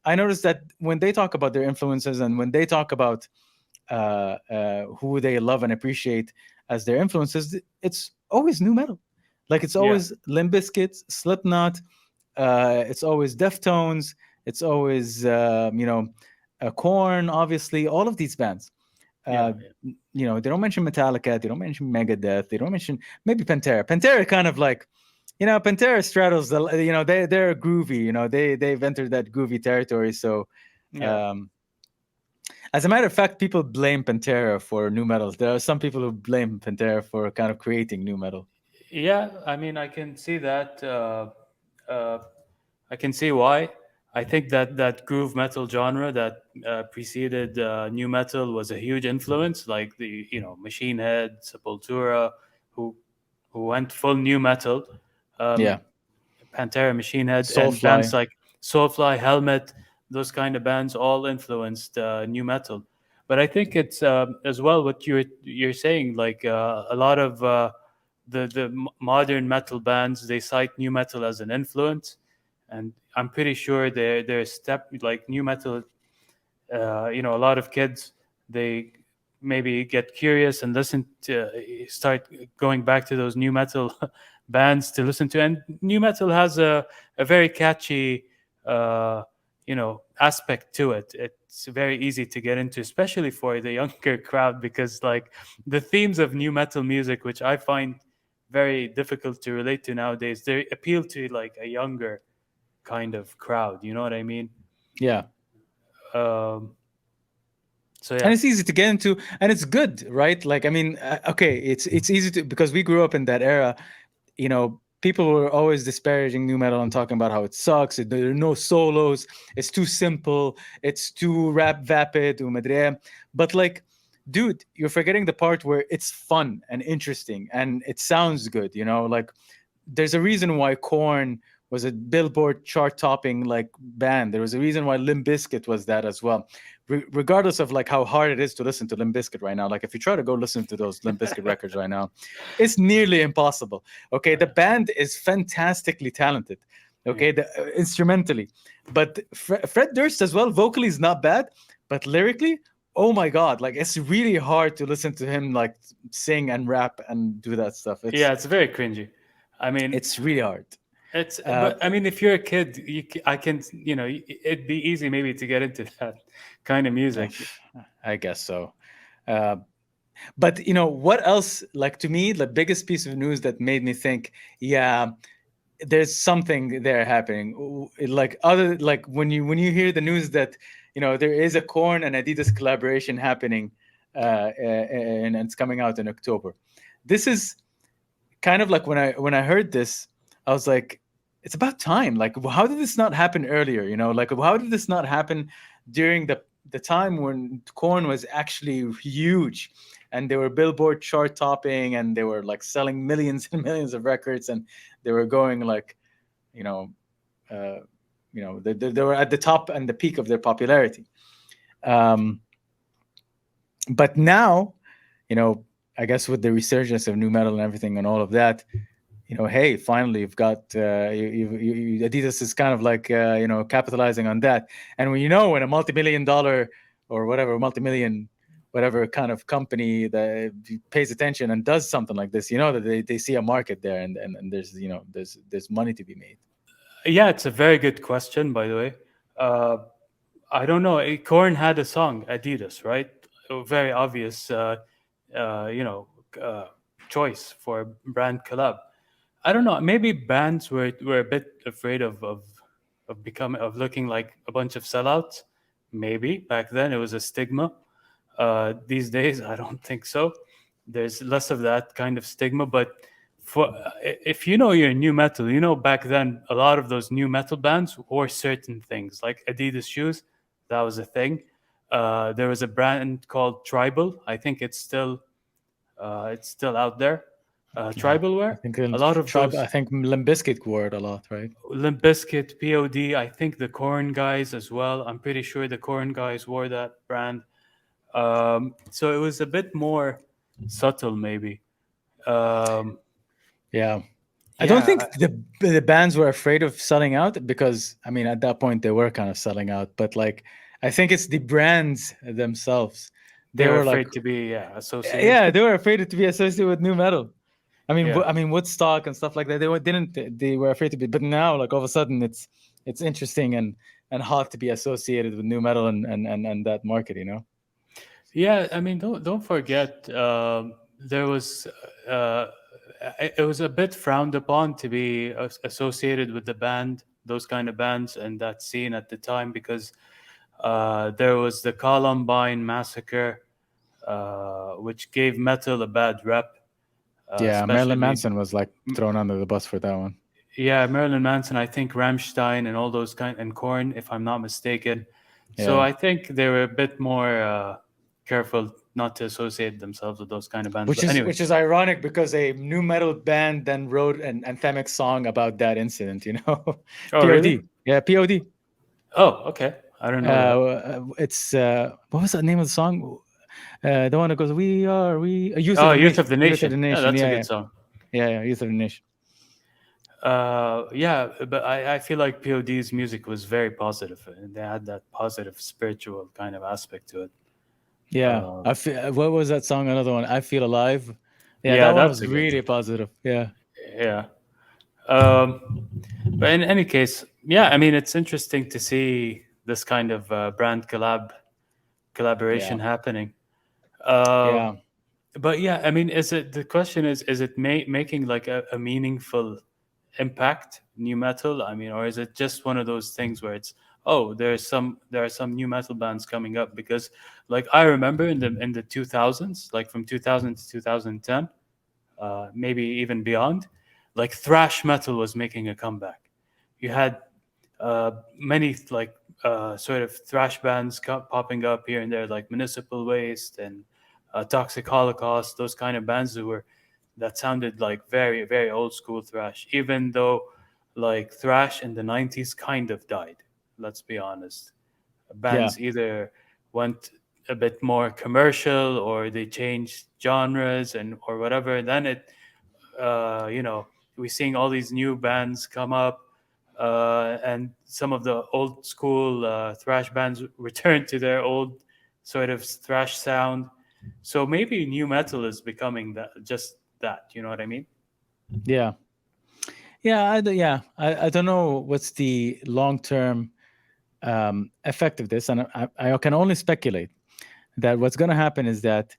I noticed that when they talk about their influences, and when they talk about who they love and appreciate as their influences, it's always new metal. Like it's yeah, always Limp Bizkit, Slipknot, it's always Deftones, it's always Korn, obviously, all of these bands. yeah, Uh, they don't mention Metallica, they don't mention Megadeth, they don't mention maybe Pantera. Pantera kind of like, Pantera straddles the, they're groovy, they've entered that groovy territory. So, yeah, um, as a matter of fact, people blame Pantera for new metal. There are some people who blame Pantera for kind of creating new metal. yeah. I mean, I can see that. Uh, I can see why. I think that groove metal genre that preceded new metal was a huge influence, like the Machine Head, Sepultura, who who went full new metal. Yeah, Um, Pantera, Machine Head, and bands Soulfly. like Soulfly, Helmet, those kind of bands all influenced new metal. But I think it's as well what you're saying. Like a lot of the modern metal bands, they cite new metal as an influence, and I'm pretty sure they're step like new metal. A lot of kids they maybe get curious and listen to start going back to those new metal bands to listen to. And new metal has a very catchy aspect to it. It's very easy to get into, especially for the younger crowd, because like the themes of new metal music, which I find very difficult to relate to nowadays, they appeal to like a younger kind of crowd, you know what I mean? Yeah. um so And yeah. it's easy to get into, and it's good, right? Like, I mean, okay, it's easy to, because we grew up in that era. People were always disparaging new metal and talking about how it sucks. There are no solos. It's too simple. It's too rap vapid. But like, dude, you're forgetting the part where it's fun and interesting and it sounds good. Like, there's a reason why Korn was a Billboard chart-topping like band. There was a reason why Limp Bizkit was that as well. Regardless of like how hard it is to listen to Limp Bizkit right now, like if you try to go listen to those Limp Bizkit records right now, it's nearly impossible. Okay, the band is fantastically talented. Yeah. Okay, instrumentally, but Fred Durst as well. Vocally is not bad, but lyrically, oh my god, like it's really hard to listen to him like sing and rap and do that stuff. Yeah, It's it's very cringy. I mean, it's really hard. it's Uh, but I mean, if you're a kid, I can, it'd be easy maybe to get into that kind of eh, music. I guess so. Uh, but what else? Like, to me, the biggest piece of news that made me think, yeah, there's something there happening. Like, other, like when you hear the news that there is a Korn and Adidas collaboration happening, and it's coming out in October. This is kind of like when I heard this, I was like, it's about time. Like, how did this not happen earlier? Like, how did this not happen during the time when Korn was actually huge, and they were Billboard chart topping, and they were like selling millions and millions of records, and they were going like, you know, uh, they were at the top and the peak of their popularity. Um, but now, you know, I guess with the resurgence of new metal and everything and all of that, hey, finally you've got Adidas is kind of like capitalizing on that. And when a multi-million dollar or whatever multi-million whatever kind of company that pays attention and does something like this, that they see a market there, and there's there's money to be made. Yeah, it's a very good question, by the way. uh I don't know. Korn had a song, Adidas, right? A very obvious, uh, you know, uh, choice for a brand collab. I don't know. Maybe bands were a bit afraid of becoming of looking like a bunch of sellouts. Maybe back then it was a stigma. These days, I don't think so. There's less of that kind of stigma. But for if you know you're new metal, back then a lot of those new metal bands wore certain things, like Adidas shoes. That was a thing. There was a brand called Tribal. I think it's still out there. Yeah, Tribal I wear. think A lot of tribe. I those think Limp Bizkit wore it a lot, right? Limp Bizkit, POD. I think the Korn guys as well. I'm pretty sure the Korn guys wore that brand. So it was a bit more subtle, maybe. Um, Yeah. I don't yeah, think the bands were afraid of selling out, because I mean at that point they were kind of selling out, but like I think it's the brands themselves. they They were were like, afraid to be yeah, associated. they were afraid to be associated with new metal. I mean, Yeah, I mean Woodstock and stuff like that. They were afraid to be, but now like all of a sudden it's interesting and hot to be associated with new metal and that market. yeah. I mean, don't forget, there was it was a bit frowned upon to be associated with the band, those kind of bands, and that scene at the time, because there was the Columbine massacre, which gave metal a bad rep, Yeah, Marilyn especially. Manson was like thrown under the bus for that one. Yeah, Marilyn Manson, I think Rammstein and all those and Korn, if I'm not mistaken. So Yeah. I think they were a bit more careful not to associate themselves with those kind of bands. Which But is anyway. which is ironic, because a new metal band then wrote an anthemic song about that incident. Oh, really? POD. Yeah, POD. Oh, okay. I don't know that. It's what was the name of the song? The one that goes, "We are we Youth of Oh, the Youth of Nation, the Youth of the Nation. Yeah, Nation." that's a Yeah, good yeah, song. yeah, yeah. Youth of the Nation. Yeah, but I feel like POD's music was very positive, and they had that positive spiritual kind of aspect to it. Yeah. Uh, What was that song? Another one. I Feel Alive. Yeah, that yeah, one that's was a good really one. positive. Yeah. Yeah. But in any case, yeah, I mean, it's interesting to see this kind of brand Yeah. collaboration happening. Uh, Yeah. but yeah, I mean, the question is it making like a meaningful impact new metal? I mean, or is it just one of those things where it's, oh, there are some new metal bands coming up? Because like I remember in the 2000s, like from 2000 to 2010, maybe even beyond, like thrash metal was making a comeback. You had many like sort of thrash bands popping up here and there, like Municipal Waste and Toxic Holocaust, those kind of bands that sounded like very very old school thrash. Even though like thrash in the 90s kind of died. Let's be honest. Yeah. Bands either went a bit more commercial or they changed genres and or whatever. Then you know, we're seeing all these new bands come up, and some of the old school thrash bands return to their old sort of thrash sound. So maybe new metal is becoming that, just that. You know what I mean? Yeah. Yeah. I don't know what's the long term effect of this, and I can only speculate that what's going to happen is that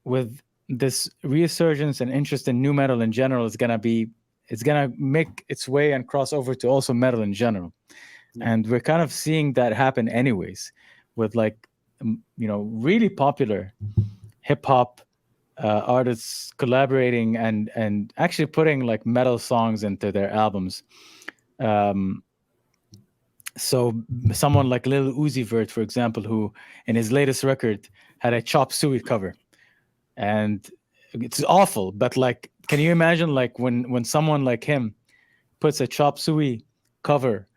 with this resurgence and interest in new metal in general is going to be it's going to make its way and cross over to also metal in general, Yeah. and we're kind of seeing that happen anyways with like really popular hip hop artists collaborating and actually putting like metal songs into their albums. um so someone like Lil Uzi Vert, for example, who in his latest record had a Chop Suey cover, and it's awful, but like, can you imagine like when someone like him puts a Chop Suey cover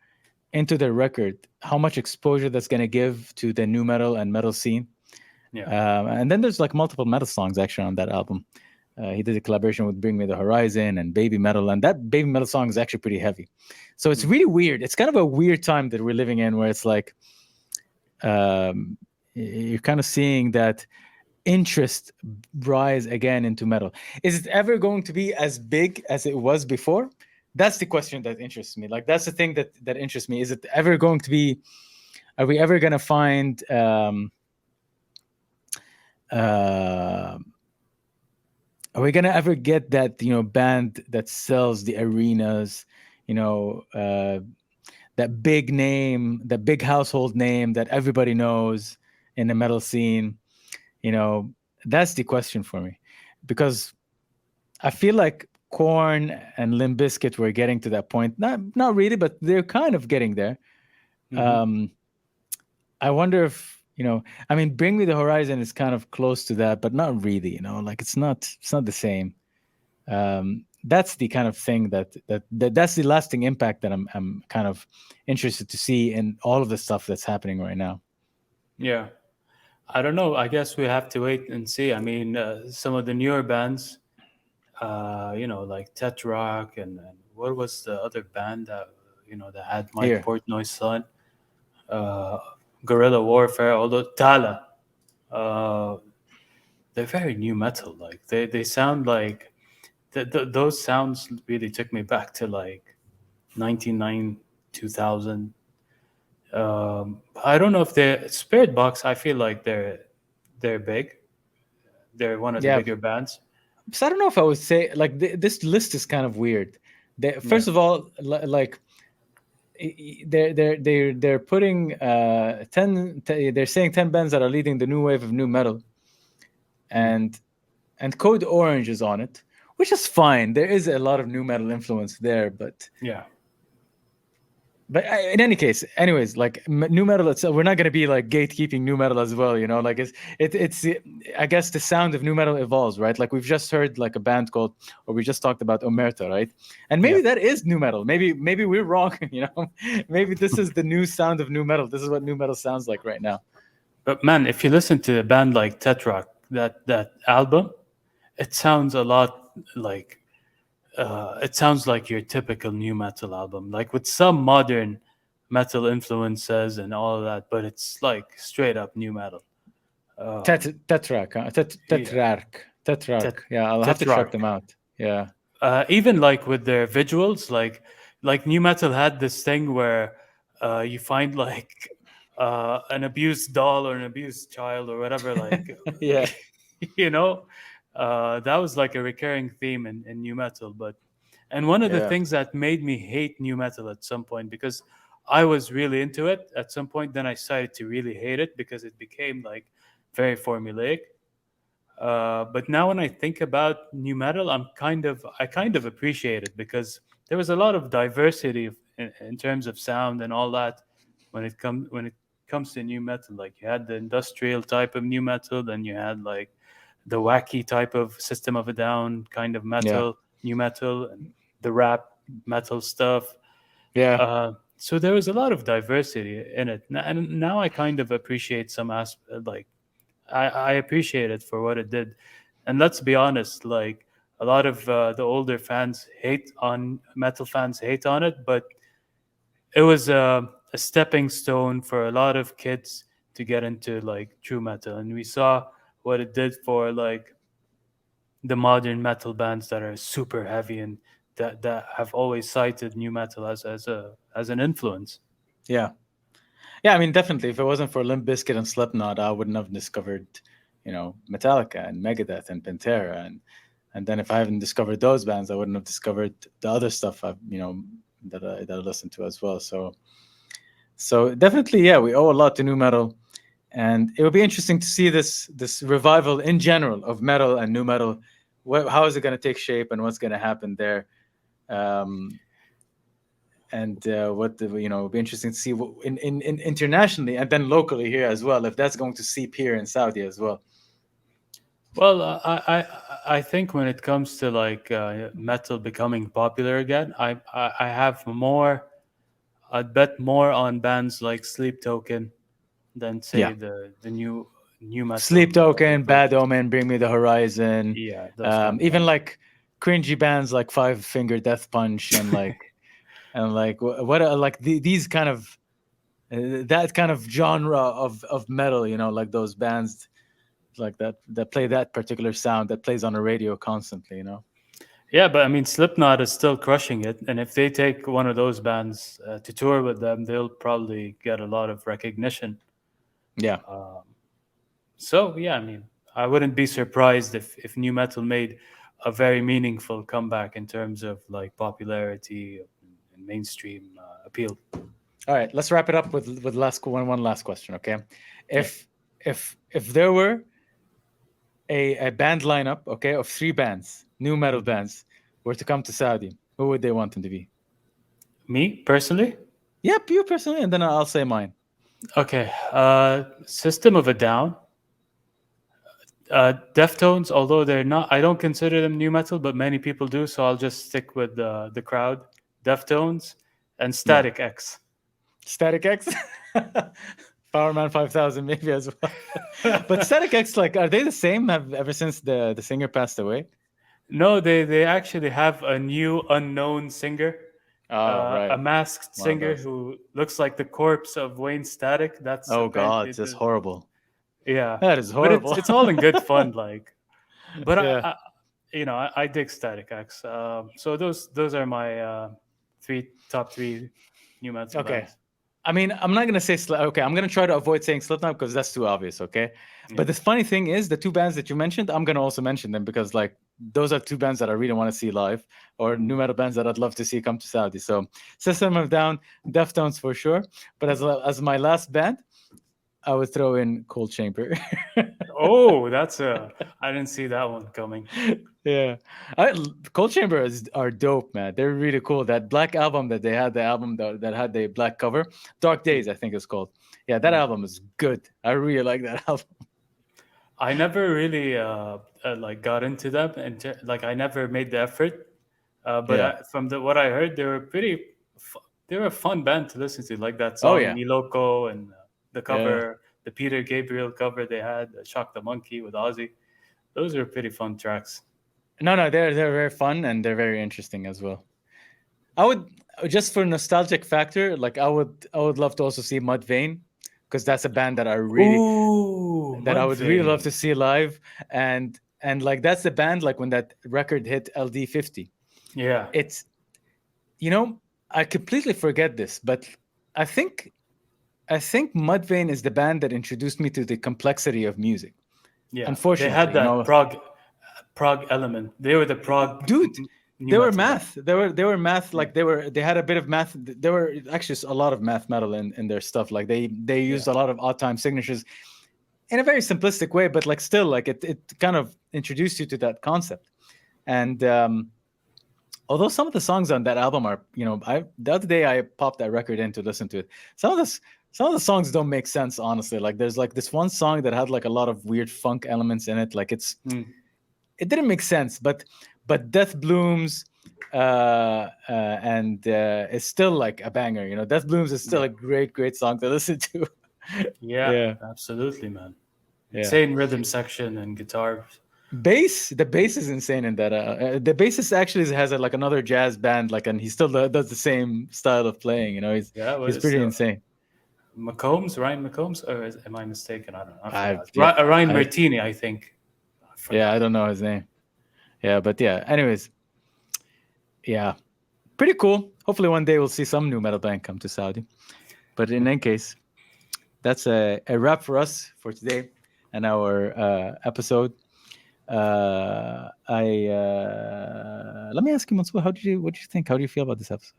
into their record, how much exposure that's going to give to the new metal and metal scene? Yeah. And then there's like multiple metal songs actually on that album. He did a collaboration with Bring Me the Horizon and Baby Metal, and that Baby Metal song is actually pretty heavy. So it's Mm. really weird. It's kind of a weird time that we're living in, where it's like um, you're kind of seeing that interest rise again into metal. Is it ever going to be as big as it was before? That's the question that interests me. Like that's the thing that interests me. Is it ever going to be? Are we ever going to find? Uh, are we going to ever get that band that sells the arenas? You know, that big name, that big household name that everybody knows in the metal scene. You know, that's the question for me, because I feel like Korn and Limp Bizkit were getting to that point. Not really, but they're kind of getting there. Hmm. Um, I wonder if I mean, Bring Me the Horizon is kind of close to that, but not really. Like it's not the same. That's the kind of thing that's the lasting impact that I'm kind of interested to see in all of the stuff that's happening right now. Yeah. I don't know. I guess we have to wait and see. I mean, some of the newer bands, you know, like Tetrock and what was the other band that that had Mike Here, Portnoy's son, uh, Guerrilla Warfare, although Tala, uh, they're very new metal. Like they sound like those sounds really took me back to like 1990, 2000. I don't know if they're Spirit Box. I feel like they're big. They're one of the yeah. bigger bands. So I don't know if I would say like this list is kind of weird. Yeah. First of all, like they're putting 10 they're saying 10 bands that are leading the new wave of new metal, Mm. and Code Orange is on it, which is fine. There is a lot of new metal influence there, but Yeah. in any case, anyways, like new metal itself, we're not going to be like gatekeeping new metal as well, like it's I guess the sound of new metal evolves, right? Like we've just heard like a band called, or we just talked about Omertà, right? And Yeah. maybe that is new metal. Maybe we're wrong. Maybe this is the new sound of new metal. This is what new metal sounds like right now. But man, if you listen to a band like Tetrock, that album, it sounds a lot like it sounds like your typical new metal album, like with some modern metal influences and all of that, but it's like straight up new metal. Tetrarch, huh? Yeah, Tetrarch. Yeah, I'll have to check them Tetrarch. out. Yeah. Even like with their visuals, like new metal had this thing where you find like an abused doll or an abused child or whatever, like Yeah. you know, that was like a recurring theme in new metal. But and one of the Yeah. things that made me hate new metal at some point, because I was really into it at some point, then I started to really hate it because it became like very formulaic. But now when I think about new metal, I kind of appreciate it because there was a lot of diversity in terms of sound and all that when it comes to new metal. Like you had the industrial type of new metal, then you had like the wacky type of System of a Down kind of Yeah. metal, new metal, and the rap metal stuff. Yeah. So there was a lot of diversity in it, and now I kind of appreciate some aspect like I appreciate it for what it did. And let's be honest, like a lot of the older fans hate on metal fans hate on it, but it was a stepping stone for a lot of kids to get into like true metal, and we saw what it did for like the modern metal bands that are super heavy and that have always cited new metal as an influence. Yeah. Yeah. I mean, definitely. If it wasn't for Limp Bizkit and Slipknot, I wouldn't have discovered, Metallica and Megadeth and Pantera, and then if I haven't discovered those bands, I wouldn't have discovered the other stuff that I listen to as well. So definitely, yeah, we owe a lot to new metal, and it would be interesting to see this revival in general of metal and new metal. How is it going to take shape, and what's going to happen there? Um, and it'll be interesting to see in internationally and then locally here as well, if that's going to seep here in Saudi as well. Well, I think when it comes to like metal becoming popular again, I have more. I'd bet more on bands like Sleep Token than Yeah. say the new Sleep metal Token, Bad influences. Omen, Bring Me the Horizon, Yeah, those kind of even bands. like cringy bands like Five Finger Death Punch, and like what like these kind of that kind of genre of metal, like those bands like that play that particular sound that plays on the radio constantly. Yeah, but I mean, Slipknot is still crushing it, and if they take one of those bands to tour with them, they'll probably get a lot of recognition. Yeah. Um, so yeah, I mean, I wouldn't be surprised if new metal made a very meaningful comeback in terms of like popularity and mainstream appeal. All right, let's wrap it up with last one last question, okay? Yeah. If there were a band lineup, okay, of three bands, new metal Mhm. bands, were to come to Saudi, who would they want them to be? Me personally, Yep, you personally, and then I'll say mine. okay, System of a Down, Deftones, although they're not, I don't consider them new metal, but many people do, so I'll just stick with the crowd. Deftones and Yeah. Static X. Static X, Powerman 5000 maybe as well. But Static X, like, are they the same? Have ever since the singer passed away? No, they actually have a new unknown singer, Oh, a right, masked one of singer those. who looks like the corpse of Wayne Static. That's Oh apparently God, that's the horrible. yeah, That is but horrible. it's all in good fun. Like, but Yeah. I dig Static X. So those are my top three new metal Okay. bands. I mean, I'm not gonna say okay. I'm gonna try to avoid saying Slipknot because that's too obvious. Okay, Yeah. but the funny thing is, the two bands that you mentioned, I'm gonna also mention them because like those are two bands that I really want to see live, or Mhm. new metal bands that I'd love to see come to Saudi. So System of a Down, Deftones for sure. But as my last band, I would throw in Cold Chamber. Oh, that's a I didn't see that one coming. Yeah, Cold Chamber are dope, man. They're really cool. That black album that they had, the album that had the black cover, Dark Mm, Days, I think it's called. Yeah, that mm. album is good. I really like that album. I never really like got into them, and like I never made the effort. But Yeah. from what I heard, they were they were a fun band to listen to. Like that Oh song yeah. "Mi Loco" and the Yeah. cover, the Peter Gabriel cover they had, "Shock the Monkey" with Ozzy. Those were pretty fun tracks. No, they're very fun and they're very interesting as well. I would just for nostalgic factor, like I would love to also see Mudvayne because that's a band that Ooh, I would really love to Mudvayne. see live. And like that's the band, like when that record hit LD50. Yeah, It's, you know, I completely forget this, but I think I think Mudvayne is the band that introduced me to the complexity of music. yeah. They had Unfortunately, you that know, prog element. They were the prog dude, new they were metal band. math. They were math. Yeah, Like they had a bit of math. There were actually a lot of math metal in their stuff. Like they yeah, used a lot of odd time signatures in a very simplistic way, but like still like it kind of introduced you to that concept. And although some of the songs on that album are, you know, I the other day I popped that record in to listen to it. Some of this some of the songs don't make sense, honestly. Like there's like this one song that had like a lot of weird funk elements in it. Like mm, it didn't make sense, but Death Blooms and it's still like a banger. You know, Death Blooms is still yeah, a great song to listen to. yeah. Yeah, Absolutely, man. yeah. Insane rhythm section and guitar. The bass is insane in that. The bassist actually has like another jazz band, like, and he still does the same style of playing. You know, Yeah, what he's is pretty insane. Ryan McCombs, or am I mistaken? I don't know. I I forgot. yeah, Ryan I Martini, I think. I yeah, I forgot. don't know his name. Yeah, but yeah. Anyways, yeah, pretty cool. Hopefully, one day we'll see some new metal band come to Saudi. But in any case, that's a wrap for us for today and our episode. I Let me ask you, Mansoor, what did you think? How do you feel about this episode?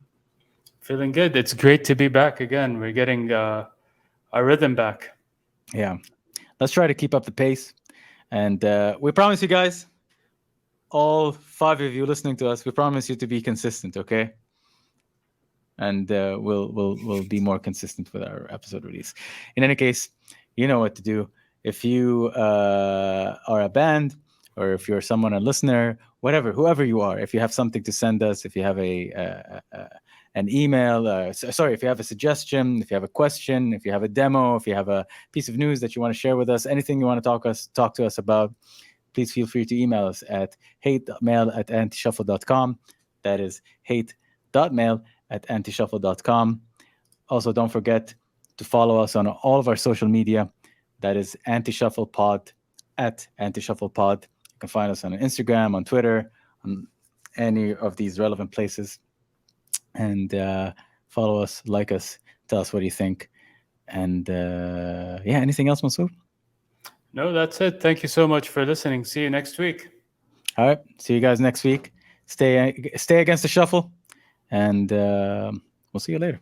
Feeling good. It's great to be back again. We're getting our rhythm back. Yeah, let's try to keep up the pace, and we promise you guys, all five of you listening to us, we promise you to be consistent, okay? And we'll be more consistent with our episode release. In any case, you know what to do. If you are a band, or if you're someone, a listener, whatever, whoever you are, if you have something to send us, if you have an email, sorry, if you have a suggestion, if you have a question, if you have a demo, if you have a piece of news that you want to share with us, anything you want to talk to us about, please feel free to email us at hate.mail@antishuffle.com. That is hate.mail@antishuffle.com. Also, don't forget to follow us on all of our social media. That is antishufflepod at antishufflepod. You can find us on Instagram, on Twitter, on any of these relevant places. And follow us, like us, tell us what you think. And yeah, anything else, Mansoor? No, that's it. Thank you so much for listening. See you next week. All right. See you guys next week. Stay against the shuffle, and we'll see you later.